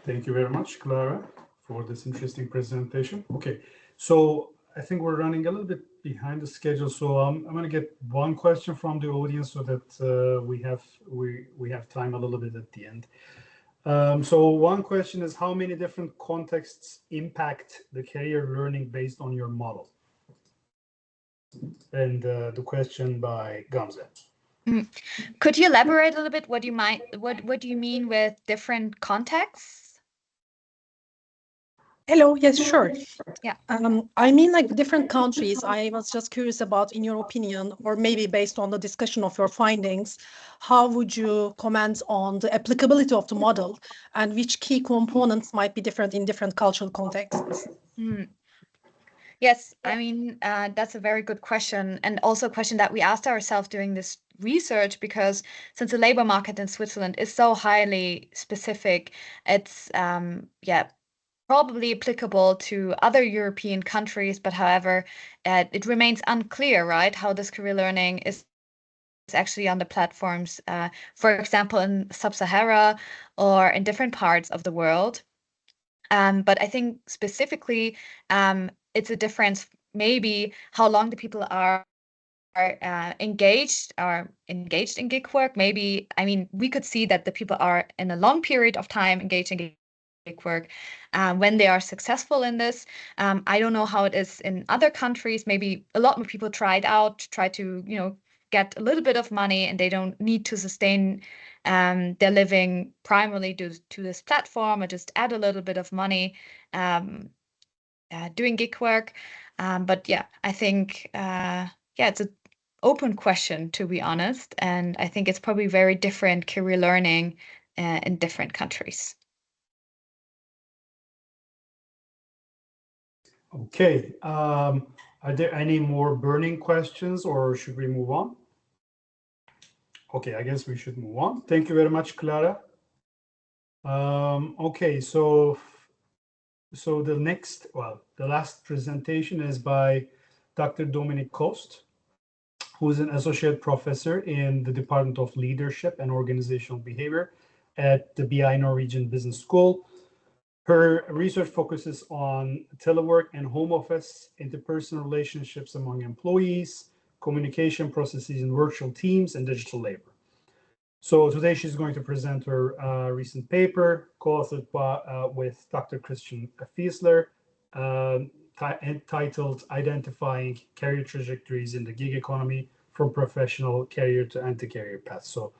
Thank you very much, Clara, for this interesting presentation. Okay, so I think we're running a little bit behind the schedule, so I'm going to get one question from the audience so that we have time a little bit at the end. So one question is, how many different contexts impact the career learning based on your model? And the question by Gamze. Could you elaborate a little bit what do you mean with different contexts? Hello, yes, sure. Yeah. I mean, like different countries. I was just curious about, in your opinion, or maybe based on the discussion of your findings, how would you comment on the applicability of the model and which key components might be different in different cultural contexts? Yes, I mean, that's a very good question, and also a question that we asked ourselves during this research, because since the labor market in Switzerland is so highly specific, it's probably applicable to other European countries, but however, it remains unclear, right, how this career learning is actually on the platforms, for example, in Sub-Sahara or in different parts of the world. But I think specifically, it's a difference maybe how long the people are engaged in gig work. Maybe, I mean, we could see that the people are in a long period of time engaged in gig work when they are successful in this. I don't know how it is in other countries. Maybe a lot more people try to get a little bit of money, and they don't need to sustain their living primarily due to this platform, or just add a little bit of money doing gig work. But yeah, I think it's an open question, to be honest, and I think it's probably very different career learning in different countries. Okay, are there any more burning questions, or should we move on? Okay, I guess we should move on. Thank you very much, Clara. Okay, so the last presentation is by Dr. Dominic Coast, who is an associate professor in the Department of Leadership and Organizational Behavior at the BI Norwegian Business School. Her research focuses on telework and home office, interpersonal relationships among employees, communication processes in virtual teams, and digital labor. So today she's going to present her recent paper, co-authored with Dr. Christian Fiesler, entitled Identifying Career Trajectories in the Gig Economy from Professional Career to Anti-Career Paths. So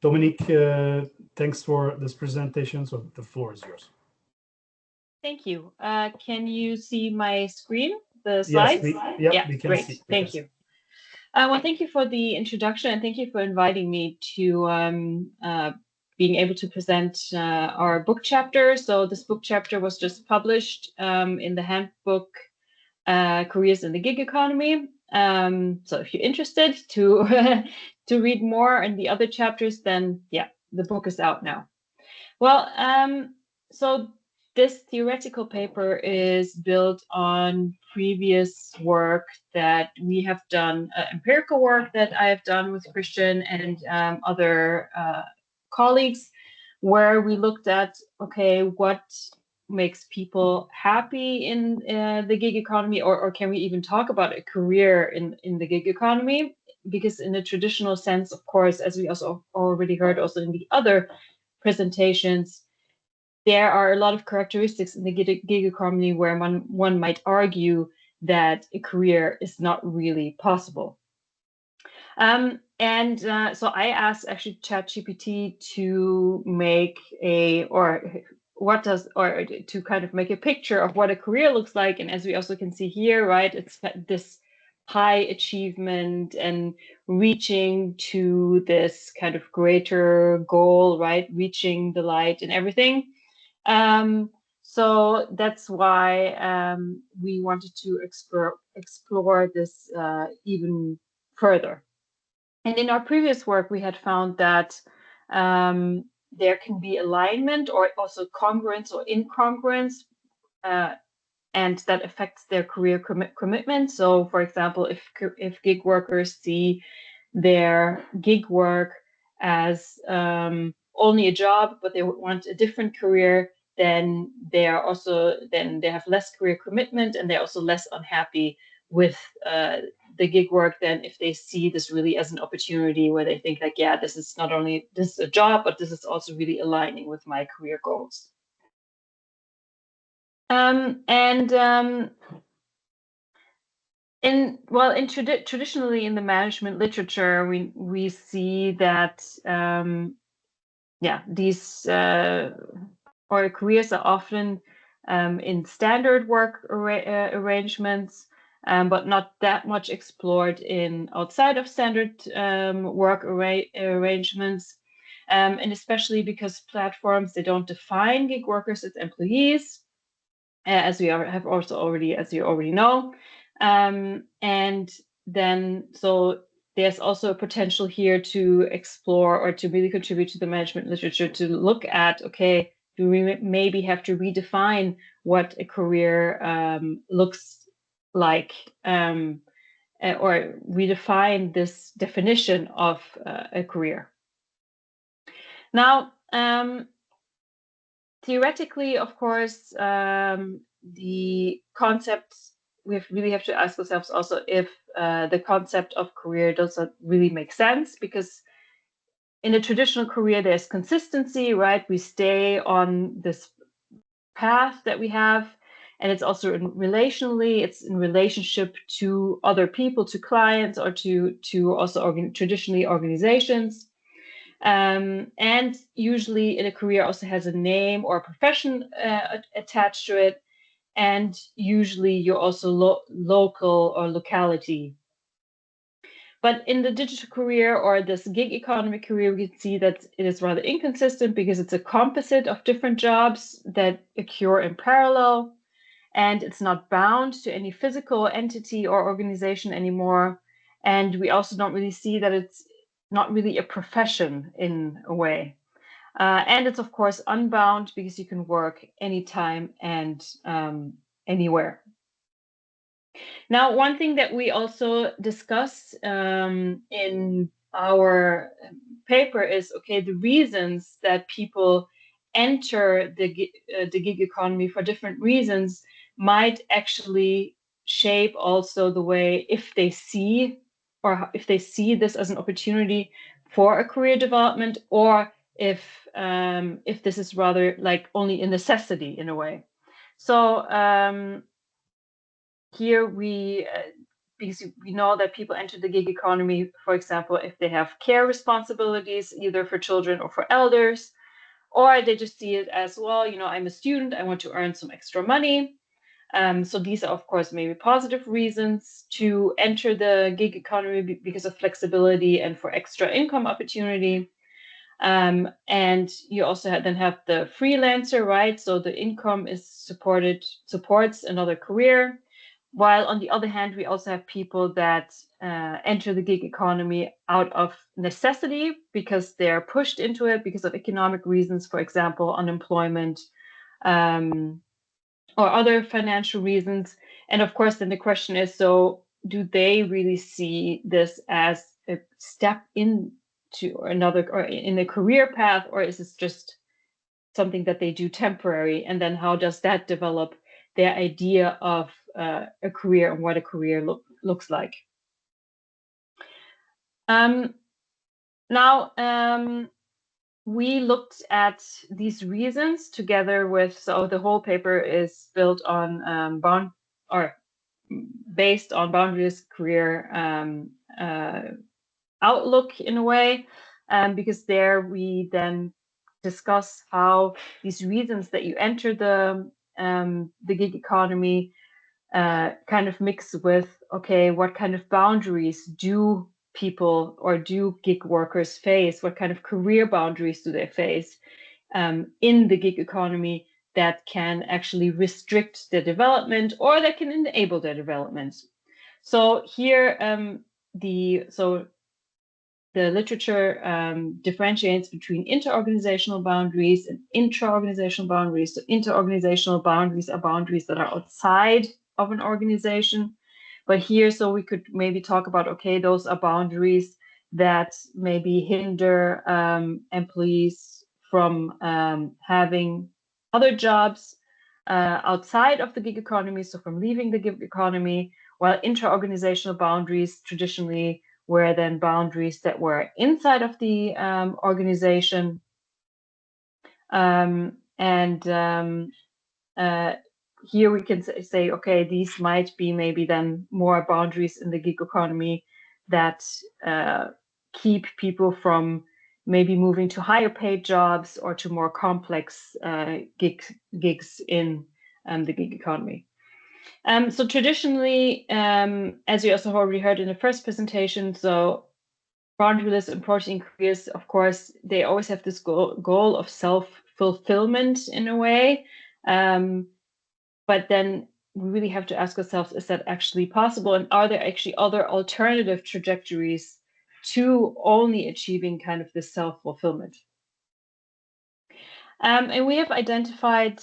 Dominique, thanks for this presentation. So the floor is yours. Thank you. Can you see my screen, the slides? Yes, we can great. see. Thank you. Well, thank you for the introduction, and thank you for inviting me to being able to present our book chapter. So this book chapter was just published in the handbook Careers in the Gig Economy. So if you're interested to to read more in the other chapters, then yeah, the book is out now. Well, so this theoretical paper is built on previous work that we have done, empirical work that I have done with Christian and other colleagues, where we looked at, okay, what makes people happy in the gig economy, or can we even talk about a career in the gig economy? Because in a traditional sense, of course, as we also already heard also in the other presentations, there are a lot of characteristics in the gig economy where one might argue that a career is not really possible. So I asked actually ChatGPT to make to kind of make a picture of what a career looks like. And as we also can see here, right, it's this high achievement and reaching to this kind of greater goal, right, reaching the light and everything. So that's why we wanted to explore this even further. And in our previous work, we had found that there can be alignment or also congruence or incongruence, and that affects their career commitment. So, for example, if gig workers see their gig work as only a job, but they want a different career, then they have less career commitment, and they're also less unhappy with the gig work than if they see this really as an opportunity where they think like, yeah, this is a job, but this is also really aligning with my career goals. Traditionally in the management literature, we see that these or careers are often in standard work arrangements, but not that much explored in outside of standard work arrangements, and especially because platforms, they don't define gig workers as employees, as you already know, and then so there's also a potential here to explore or to really contribute to the management literature to look at, okay, do we maybe have to redefine what a career looks like, or redefine this definition of a career. Now, theoretically, of course, the concept, we really have to ask ourselves also if the concept of career doesn't really make sense, because in a traditional career, there's consistency, right? We stay on this path that we have, and it's also relationally, it's in relationship to other people, to clients, or to also traditionally organizations. And usually in a career also has a name or a profession attached to it. And usually you're also local or locality. But in the digital career or this gig economy career, we can see that it is rather inconsistent because it's a composite of different jobs that occur in parallel, and it's not bound to any physical entity or organization anymore. And we also don't really see that it's not really a profession in a way. And it's, of course, unbound because you can work anytime and anywhere. Now, one thing that we also discuss in our paper is, okay, the reasons that people enter the gig economy for different reasons might actually shape also the way if they see this as an opportunity for a career development, or if this is rather like only a necessity in a way. So here because we know that people enter the gig economy, for example, if they have care responsibilities, either for children or for elders, or they just see it as, well, you know, I'm a student, I want to earn some extra money. So these are, of course, maybe positive reasons to enter the gig economy because of flexibility and for extra income opportunity. And you also then have the freelancer, right? So the income is supports another career. While on the other hand, we also have people that enter the gig economy out of necessity because they're pushed into it because of economic reasons, for example, unemployment, or other financial reasons. And of course, then the question is, so do they really see this as a step into another or in a career path, or is this just something that they do temporary? And then how does that develop their idea of a career and what a career looks like? Now, we looked at these reasons together with, so the whole paper is built on based on Boundaryless career outlook in a way, because there we then discuss how these reasons that you enter the gig economy kind of mix with, okay, what kind of boundaries do people or do gig workers face? What kind of career boundaries do they face in the gig economy that can actually restrict their development or that can enable their development? So here, the literature differentiates between interorganizational boundaries and intra-organizational boundaries. So interorganizational boundaries are boundaries that are outside of an organization. But here, so we could maybe talk about, okay, those are boundaries that maybe hinder employees from having other jobs outside of the gig economy, so from leaving the gig economy, while intra-organizational boundaries traditionally were then boundaries that were inside of the organization. Here we can say, okay, these might be maybe then more boundaries in the gig economy that keep people from maybe moving to higher paid jobs or to more complex gigs in the gig economy. So traditionally, as you also already heard in the first presentation, so boundaryless and protein careers, of course, they always have this goal of self-fulfillment in a way. But then we really have to ask ourselves, is that actually possible? And are there actually other alternative trajectories to only achieving kind of this self-fulfillment? And we have identified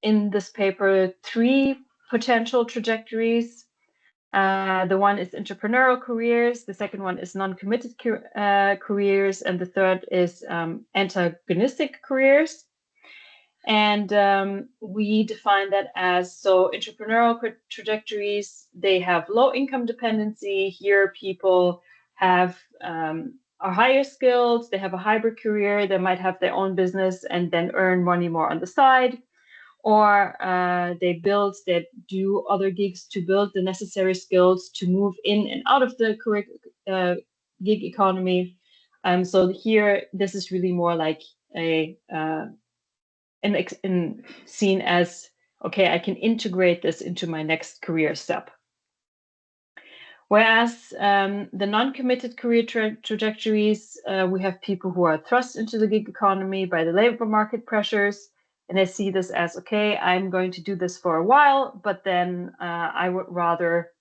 in this paper 3 potential trajectories. The one is entrepreneurial careers, the second one is non-committed careers, and the third is antagonistic careers. And we define that as, so entrepreneurial trajectories, they have low income dependency. Here people have are higher skilled, they have a hybrid career, they might have their own business and then earn money more on the side, or they do other gigs to build the necessary skills to move in and out of the gig economy. So here, this is really more like a seen as, okay, I can integrate this into my next career step. Whereas the non-committed career trajectories, we have people who are thrust into the gig economy by the labor market pressures, and they see this as, okay, I'm going to do this for a while, but then I would rather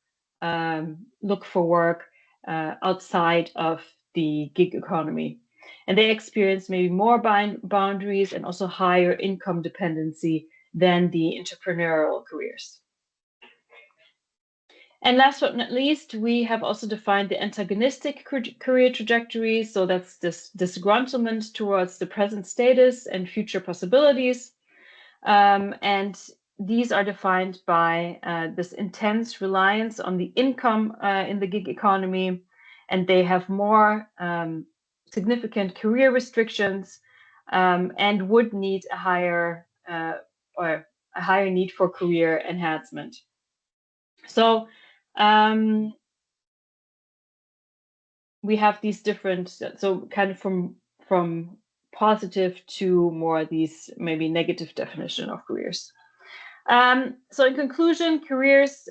look for work outside of the gig economy. And they experience maybe more boundaries and also higher income dependency than the entrepreneurial careers. And last but not least, we have also defined the antagonistic career trajectory. So that's this disgruntlement towards the present status and future possibilities. And these are defined by this intense reliance on the income in the gig economy, and they have more significant career restrictions and would need a higher need for career enhancement. So we have these different, so kind of from positive to more these maybe negative definition of careers. So in conclusion, careers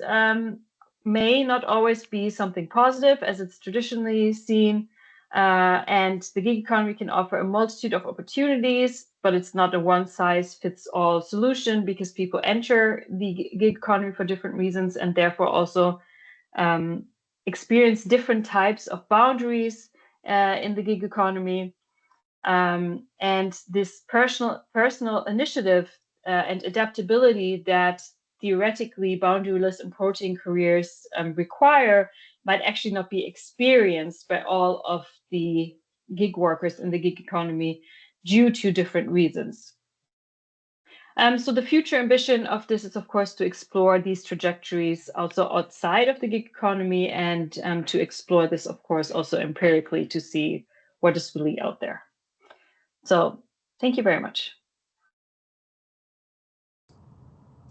may not always be something positive as it's traditionally seen, and the gig economy can offer a multitude of opportunities, but it's not a one-size-fits-all solution because people enter the gig economy for different reasons and therefore also experience different types of boundaries in the gig economy. And this personal initiative and adaptability that theoretically boundaryless and protein careers require might actually not be experienced by all of the gig workers in the gig economy due to different reasons. So the future ambition of this is, of course, to explore these trajectories also outside of the gig economy and to explore this, of course, also empirically to see what is really out there. So thank you very much.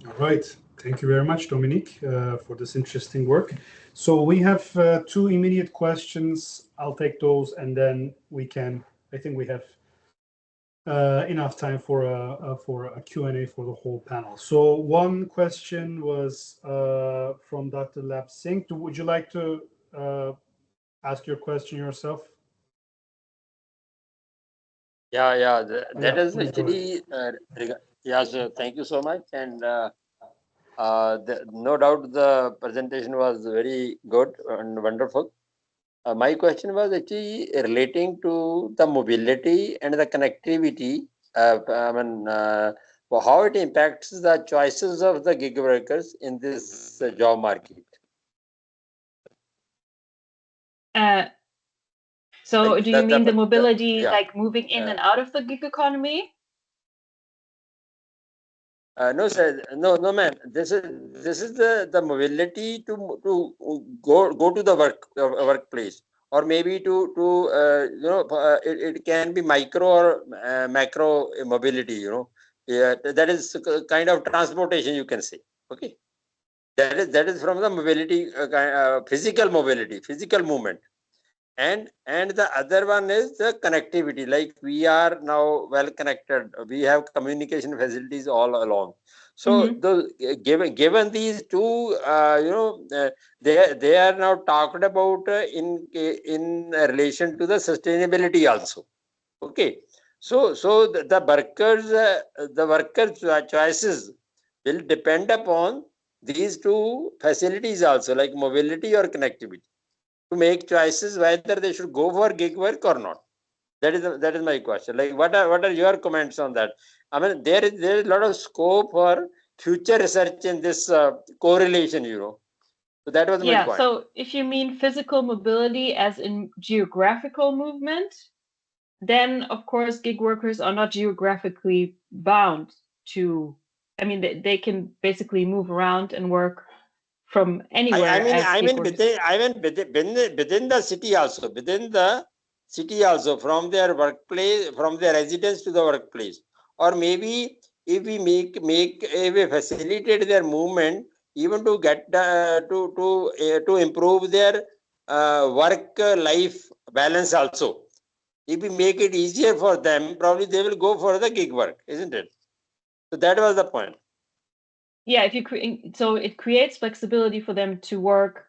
All right. Thank you very much, Dominique, for this interesting work. So we have 2 immediate questions. I'll take those, and then I think we have enough time for a Q&A for the whole panel. So one question was from Dr. Lab Singh. Would you like to ask your question yourself? Yeah, that is actually, so thank you so much. And no doubt the presentation was very good and wonderful. My question was actually relating to the mobility and the connectivity, how it impacts the choices of the gig workers in this job market. So do you mean the mobility, like moving in and out of the gig economy? No, sir. No, man. This is the mobility to go to the workplace, or maybe it can be micro or macro mobility. Yeah, that is kind of transportation, you can say. Okay, that is from the mobility, physical mobility, physical movement. And the other one is the connectivity. Like, we are now well connected, we have communication facilities all along. So given these two, they are now talked about in relation to the sustainability also. Okay, so the workers choices will depend upon these two facilities also, like mobility or connectivity, to make choices whether they should go for gig work or not. That is my question. Like, what are your comments on that? I mean, there is a lot of scope for future research in this correlation. So that was my point. So if you mean physical mobility as in geographical movement, then of course gig workers are not geographically bound to. I mean, they can basically move around and work from anywhere. I mean within the city also, from their workplace, from their residence to the workplace, or maybe if we we facilitate their movement, even to get to improve their work life balance also. If we make it easier for them, probably they will go for the gig work, isn't it? So that was the point. Yeah, if you so it creates flexibility for them to work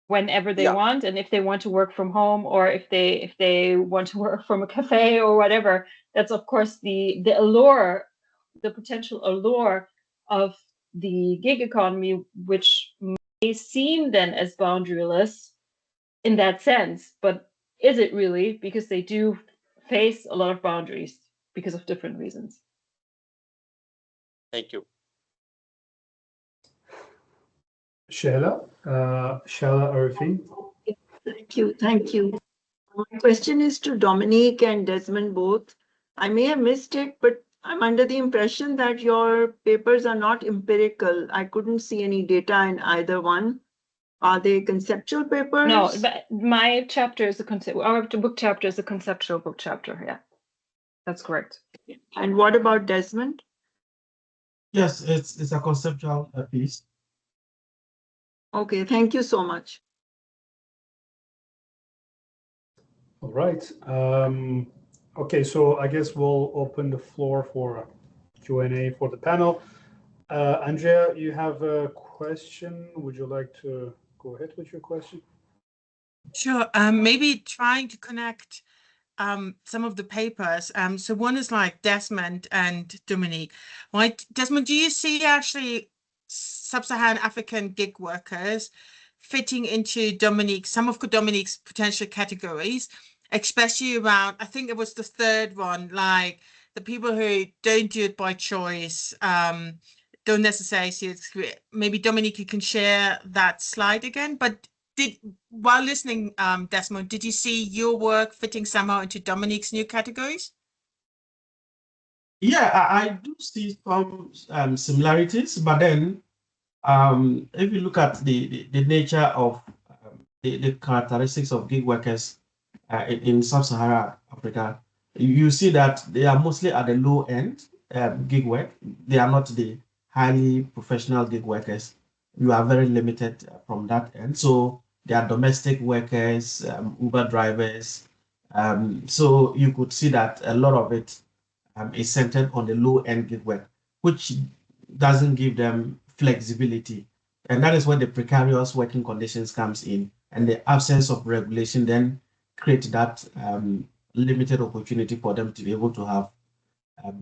whenever they want, and if they want to work from home, or if they want to work from a cafe or whatever. That's of course the allure, the potential allure of the gig economy, which may seem then as boundaryless in that sense, but is it really? Because they do face a lot of boundaries because of different reasons. Thank you. Shahla Arifin. Thank you. My question is to Dominique and Desmond both. I may have missed it, but I'm under the impression that your papers are not empirical. I couldn't see any data in either one. Are they conceptual papers? No, but my chapter is a concept. Our book chapter is a conceptual book chapter. Yeah, that's correct. And what about Desmond? Yes, it's a conceptual piece. Okay, thank you so much. All right. Okay, so I guess we'll open the floor for Q&A for the panel. Andrea, you have a question. Would you like to go ahead with your question? Sure. Maybe trying to connect some of the papers. So one is like Desmond and Dominique. Right, Desmond, do you see actually sub-Saharan African gig workers fitting into some of Dominique's potential categories, especially around, I think it was the third one, like the people who don't do it by choice, don't necessarily see it. Maybe Dominique, you can share that slide again, but while listening, Desmond, did you see your work fitting somehow into Dominique's new categories? Yeah, I do see some similarities, but then if you look at the nature of the characteristics of gig workers in sub-Saharan Africa, you see that they are mostly at the low end gig work. They are not the highly professional gig workers. You are very limited from that end. So they are domestic workers, Uber drivers. So you could see that a lot of it is centered on the low end gig work, which doesn't give them flexibility. And that is where the precarious working conditions comes in, and the absence of regulation then create that limited opportunity for them to be able to have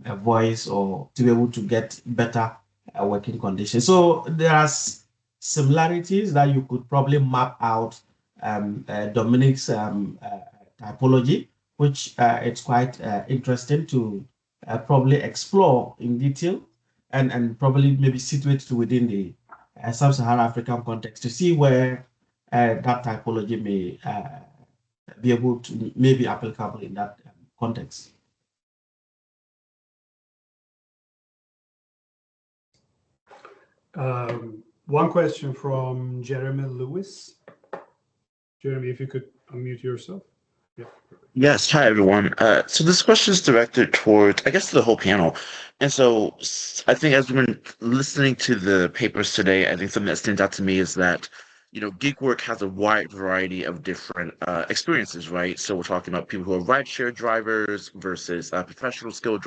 a voice or to be able to get better working conditions. So there are similarities that you could probably map out Dominique's typology, which it's quite interesting to probably explore in detail and probably maybe situate within the sub-Saharan African context to see where that typology may be able to maybe applicable in that context. One question from Jeremy Lewis. Jeremy, if you could unmute yourself. Yeah. Yes, hi everyone. So this question is directed toward, I guess, the whole panel. And so I think as we've been listening to the papers today, I think something that stands out to me is that, gig work has a wide variety of different experiences, right? So we're talking about people who are rideshare drivers versus professional skill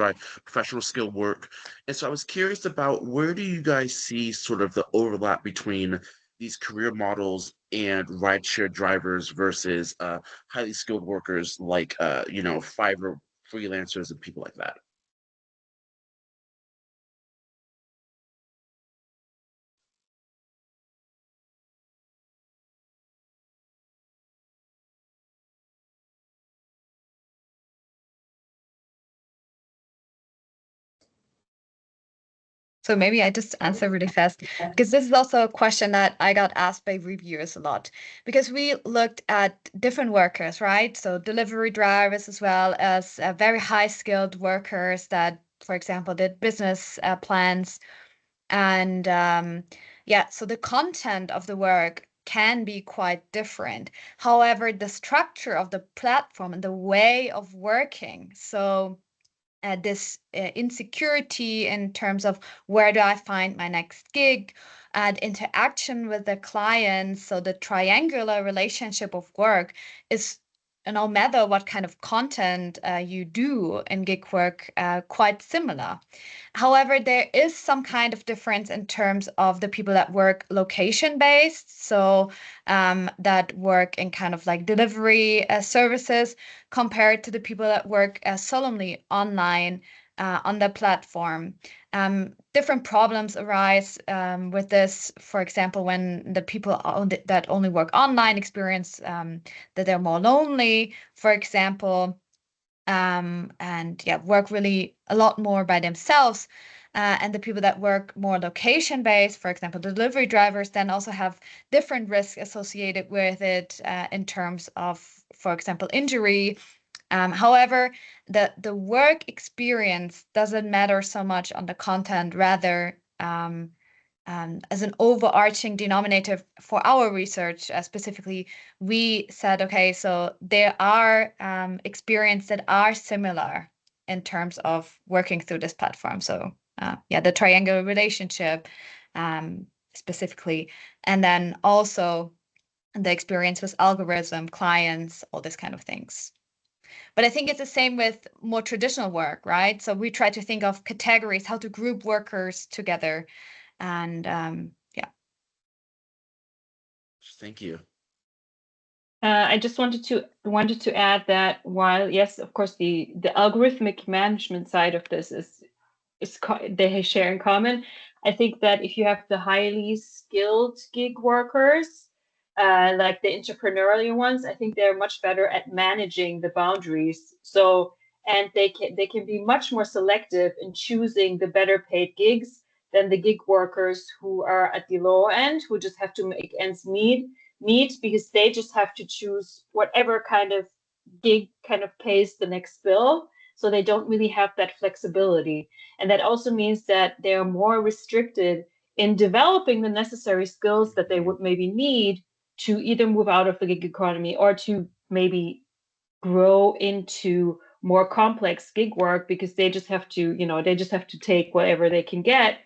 work. And so I was curious about where do you guys see sort of the overlap between these career models and rideshare drivers versus highly skilled workers like Fiverr freelancers and people like that. So maybe I just answer really fast, because this is also a question that I got asked by reviewers a lot, because we looked at different workers, right? So delivery drivers as well as very high skilled workers that, for example, did business plans. And yeah, so the content of the work can be quite different. However, the structure of the platform and the way of working, so this insecurity in terms of where do I find my next gig and interaction with the clients. So the triangular relationship of work is, no matter what kind of content you do in gig work, quite similar. However, there is some kind of difference in terms of the people that work location based, so that work in kind of like delivery services compared to the people that work solemnly online on the platform. Different problems arise with this. For example, when the people that only work online experience that they're more lonely, for example, and yeah, work really a lot more by themselves. And the people that work more location based, for example, delivery drivers, then also have different risks associated with it in terms of, for example, injury. However, the work experience doesn't matter so much on the content, rather as an overarching denominator for our research specifically, we said, okay, so there are experiences that are similar in terms of working through this platform. So yeah, the triangular relationship specifically, and then also the experience with algorithm, clients, all these kind of things. But I think it's the same with more traditional work, right? So we try to think of categories, how to group workers together. And yeah. Thank you. I just wanted to add that while yes, of course, the algorithmic management side of this is they share in common. I think that if you have the highly skilled gig workers, like the entrepreneurial ones, I think they're much better at managing the boundaries. So, and they can be much more selective in choosing the better paid gigs than the gig workers who are at the lower end, who just have to make ends meet because they just have to choose whatever kind of gig kind of pays the next bill. So they don't really have that flexibility. And that also means that they're more restricted in developing the necessary skills that they would maybe need to either move out of the gig economy or to maybe grow into more complex gig work, because they just have to, they just have to take whatever they can get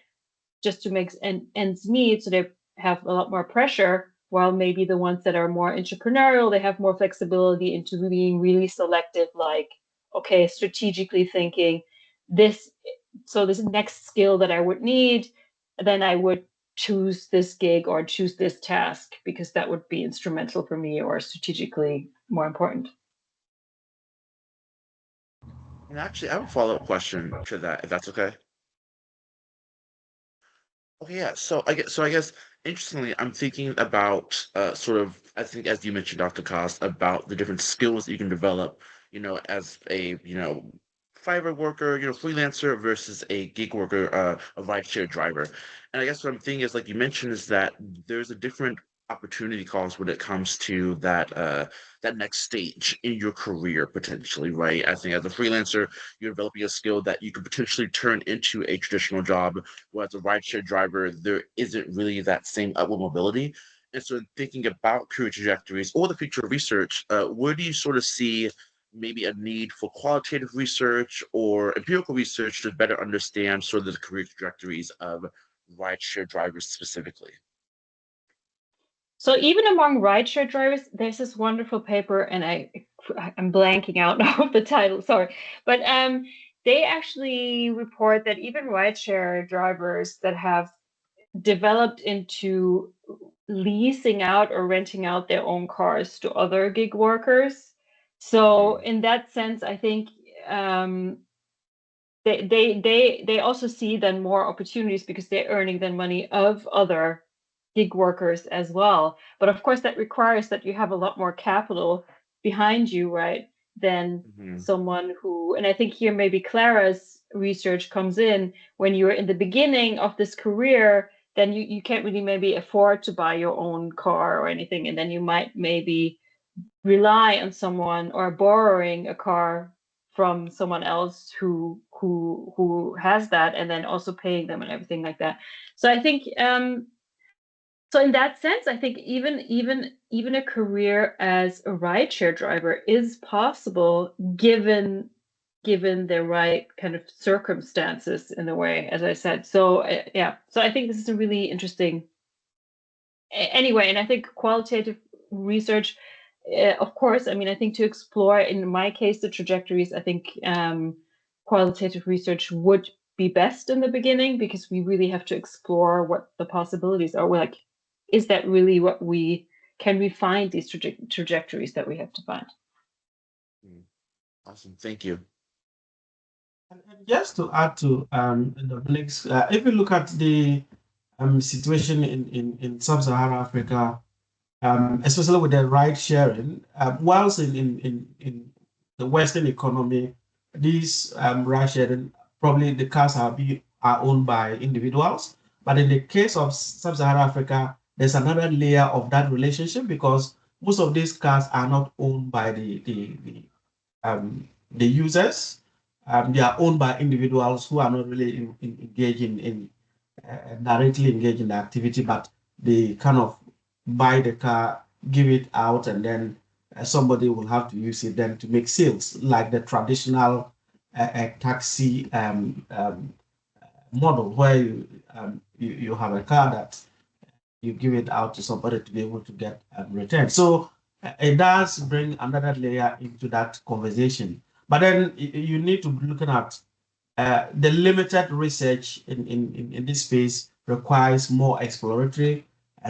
just to make ends meet. So they have a lot more pressure, while maybe the ones that are more entrepreneurial, they have more flexibility into being really selective, like, okay, strategically thinking this next skill that I would need, then I would choose this gig or choose this task because that would be instrumental for me or strategically more important. And actually, I have a follow-up question to that, if that's okay. Okay, yeah. So I guess interestingly, I'm thinking about sort of, I think as you mentioned, Dr. Cost, about the different skills that you can develop, as a, Fiverr worker, freelancer versus a gig worker, a rideshare driver. And I guess what I'm thinking is, like you mentioned, is that there's a different opportunity cost when it comes to that next stage in your career potentially, right? I think as a freelancer, you're developing a skill that you could potentially turn into a traditional job, whereas a rideshare driver, there isn't really that same upward mobility. And so thinking about career trajectories or the future of research, where do you sort of see maybe a need for qualitative research or empirical research to better understand sort of the career trajectories of rideshare drivers specifically? So even among rideshare drivers, there's this wonderful paper, and I'm blanking out of the title, sorry, but they actually report that even rideshare drivers that have developed into leasing out or renting out their own cars to other gig workers. So in that sense, I think they also see then more opportunities because they're earning then money of other gig workers as well. But of course, that requires that you have a lot more capital behind you, right? Than someone who, and I think here maybe Clara's research comes in when you're in the beginning of this career, then you can't really maybe afford to buy your own car or anything. And then you might maybe rely on someone or borrowing a car from someone else who has that, and then also paying them and everything like that. So I think so in that sense, I think even a career as a rideshare driver is possible given the right kind of circumstances in a way, as I said. So yeah, so I think this is a really interesting anyway, and I think qualitative research, of course, I mean, I think to explore, in my case, the trajectories, I think qualitative research would be best in the beginning because we really have to explore what the possibilities are. We're like, is that really what can we find these trajectories that we have to find? Awesome, thank you. And just to add to Dominic's, if you look at the situation in sub-Saharan Africa, especially with the ride sharing, whilst in the Western economy, these ride sharing, probably the cars are owned by individuals. But in the case of sub-Saharan Africa, there's another layer of that relationship because most of these cars are not owned by the users. They are owned by individuals who are not really engaging in directly engaged in the activity, but they kind of buy the car, give it out, and then somebody will have to use it then to make sales, like the traditional taxi model, where you have a car that you give it out to somebody to be able to get returned. So it does bring another layer into that conversation. But then you need to be looking at the limited research in this space requires more exploratory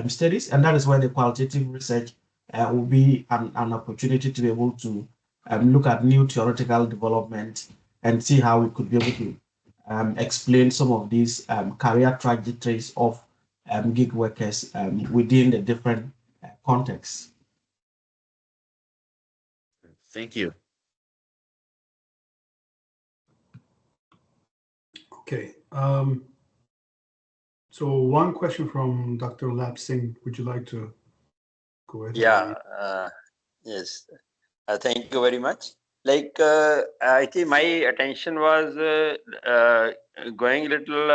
studies, and that is where the qualitative research will be an opportunity to be able to look at new theoretical development and see how we could be able to explain some of these career trajectories of gig workers within the different contexts. Thank you. Okay. So one question from Dr. Lap Singh. Would you like to go ahead? Yeah. Yes. Thank you very much. Like, I think my attention was going a little,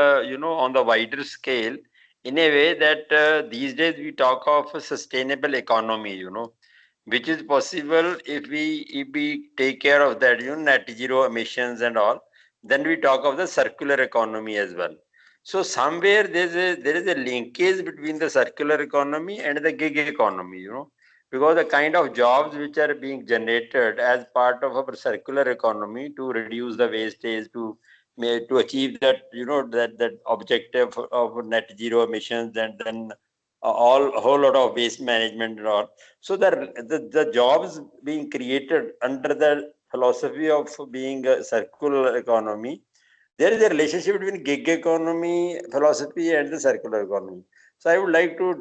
on the wider scale, in a way that these days we talk of a sustainable economy, which is possible if we take care of that, net zero emissions and all. Then we talk of the circular economy as well. So somewhere there is a linkage between the circular economy and the gig economy, because the kind of jobs which are being generated as part of our circular economy to reduce the wastage, to achieve that that objective of net zero emissions, and then a whole lot of waste management and all. So the jobs being created under the philosophy of being a circular economy, there is a relationship between gig economy philosophy and the circular economy. So I would like to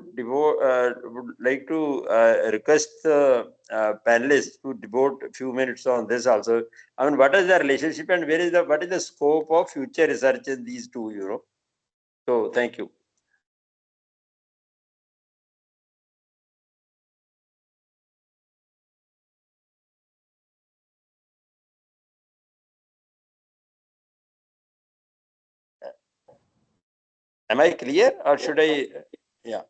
request the panelists to devote a few minutes on this also. I mean, what is the relationship and what is the scope of future research in these two? So thank you. Am I clear, or should I? Yeah.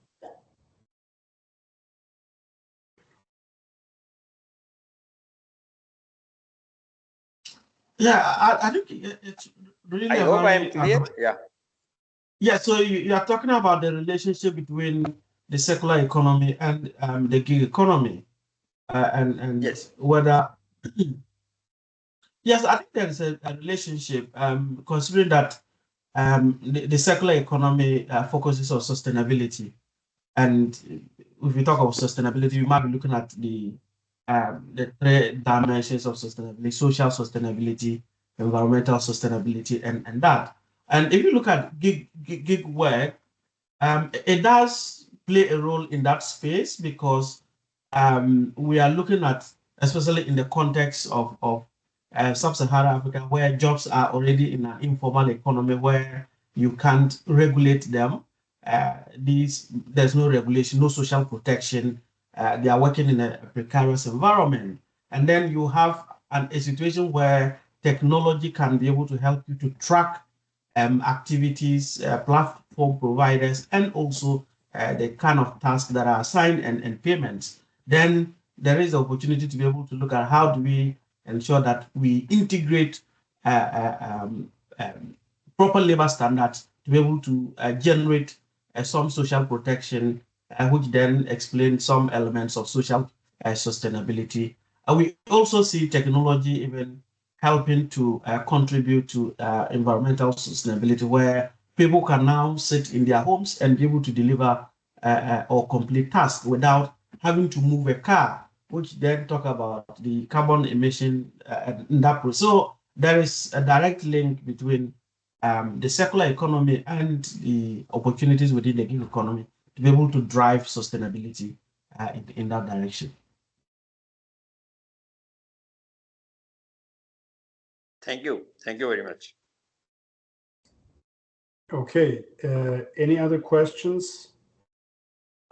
Yeah, I think it's really I a hope I am very clear. Yeah. yeah. So you are talking about the relationship between the circular economy and the gig economy, and Yes. whether yes, I think there is a relationship. Considering that the circular economy focuses on sustainability, and if we talk of sustainability, we might be looking at the three dimensions of sustainability: social sustainability, environmental sustainability, and that. And if you look at gig work, it does play a role in that space because we are looking at, especially in the context of sub-Saharan Africa, where jobs are already in an informal economy where you can't regulate them. There's no regulation, no social protection. They are working in a precarious environment, and then you have a situation where technology can be able to help you to track activities, platform providers, and also the kind of tasks that are assigned and payments. Then there is the opportunity to be able to look at how do we ensure that we integrate proper labor standards to be able to generate some social protection, which then explains some elements of social sustainability. We also see technology even helping to contribute to environmental sustainability, where people can now sit in their homes and be able to deliver or complete tasks without having to move a car, which then talk about the carbon emission in that process. So there is a direct link between the circular economy and the opportunities within the gig economy to be able to drive sustainability in that direction. Thank you. Thank you very much. Okay, any other questions?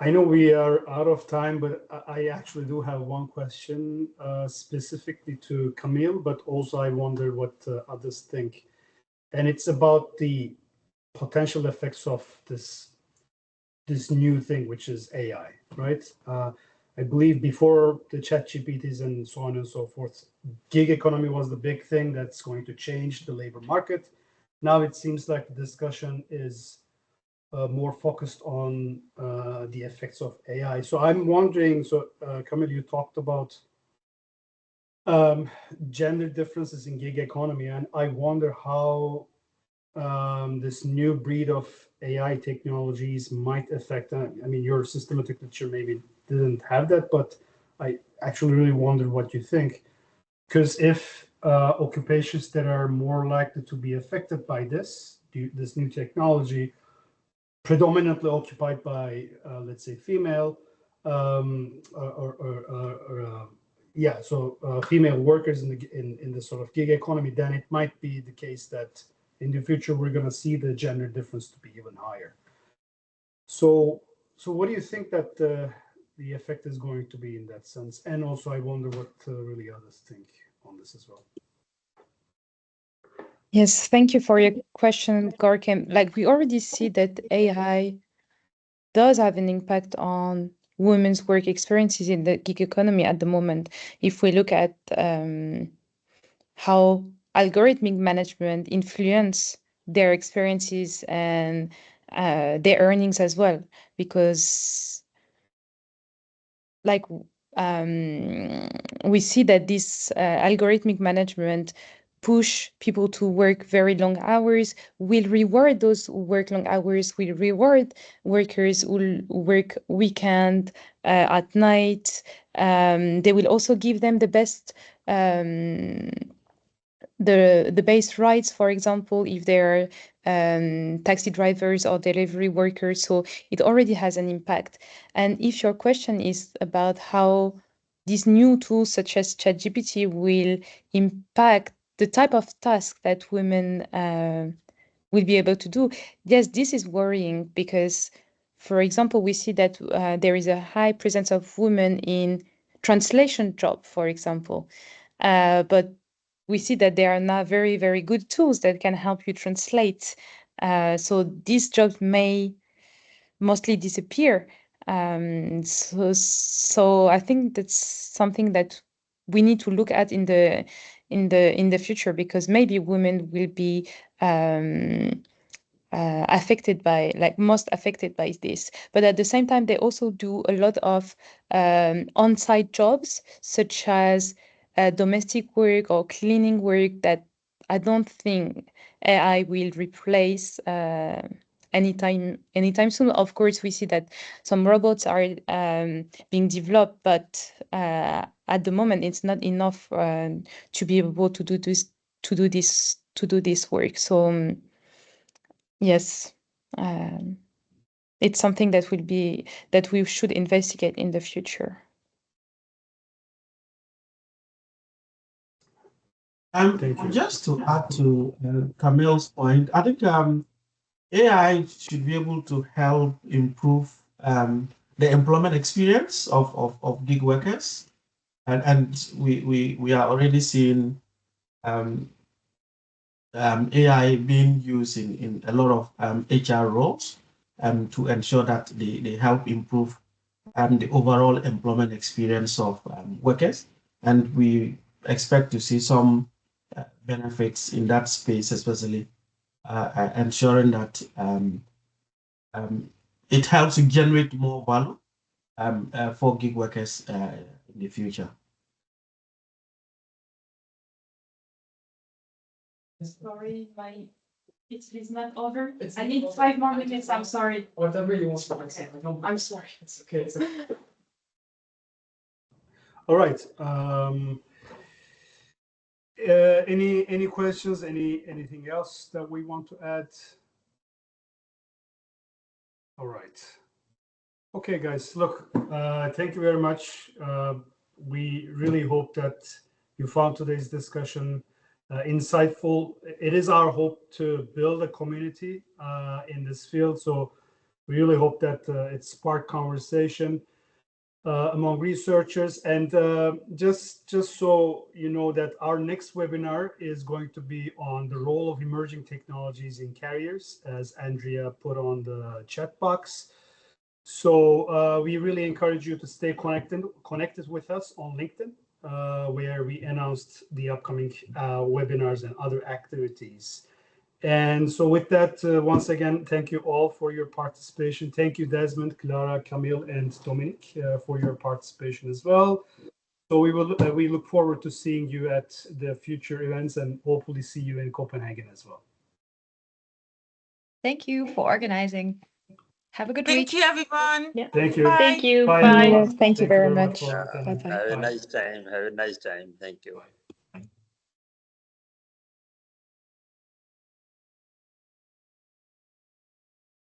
I know we are out of time, but I actually do have one question specifically to Camille, but also I wonder what others think. And it's about the potential effects of this new thing, which is AI, right? I believe before the chat GPTs and so on and so forth, gig economy was the big thing that's going to change the labor market. Now it seems like the discussion is more focused on the effects of AI. So I'm wondering, Camille, you talked about gender differences in gig economy, and I wonder how this new breed of AI technologies might affect. I mean, your systematic literature maybe didn't have that, but I actually really wonder what you think. Because if occupations that are more likely to be affected by this new technology, predominantly occupied by, let's say, female, female workers in the sort of gig economy, then it might be the case that in the future we're going to see the gender difference to be even higher. So what do you think that the effect is going to be in that sense? And also, I wonder what really others think on this as well. Yes, thank you for your question, Gorkem. Like, we already see that AI does have an impact on women's work experiences in the gig economy at the moment. If we look at how algorithmic management influence their experiences and their earnings as well, because like we see that this algorithmic management push people to work very long hours, will reward those who work long hours, will reward workers who work weekend at night. They will also give them the best the base rights, for example, if they're taxi drivers or delivery workers. So it already has an impact. And if your question is about how these new tools such as ChatGPT will impact the type of task that women will be able to do, yes, this is worrying because, for example, we see that there is a high presence of women in translation job, for example. But we see that there are now very, very good tools that can help you translate So these jobs may mostly disappear. So I think that's something that we need to look at in the future, because maybe women will be affected by, like, most affected by this. But at the same time, they also do a lot of on-site jobs, such as domestic work or cleaning work, that I don't think AI will replace anytime soon. Of course, we see that some robots are being developed, but at the moment, it's not enough to be able to do this work. So. Yes, it's something that we should investigate in the future. Just to add to Camille's point, I think AI should be able to help improve the employment experience of gig workers, and we are already seeing AI being used in a lot of HR roles to ensure that they help improve the overall employment experience of workers. And we expect to see some benefits in that space, especially ensuring that it helps to generate more value for gig workers in the future. Sorry, it's not over. I need 5 more minutes. I'm sorry. Whatever you want to say. I'm sorry. It's okay. All right. Any questions? Anything else that we want to add? All right. Okay, guys. Look, thank you very much. We really hope that you found today's discussion insightful. It is our hope to build a community in this field. So we really hope that it sparked conversation among researchers. And just so you know, that our next webinar is going to be on the role of emerging technologies in carriers, as Andrea put on the chat box. So we really encourage you to stay connected with us on LinkedIn, where we announced the upcoming webinars and other activities. And so with that, once again, thank you all for your participation. Thank you, Desmond, Clara, Camille, and Dominic for your participation as well. So we look forward to seeing you at the future events, and hopefully see you in Copenhagen as well. Thank you for organizing. Have a good week. Thank you, everyone. Yeah. Thank you. Bye. Thank you. Bye, Bye. everyone. Thank you very much. for attending. Bye-bye. Have a Bye. nice time. Have a nice time. Thank you. Bye.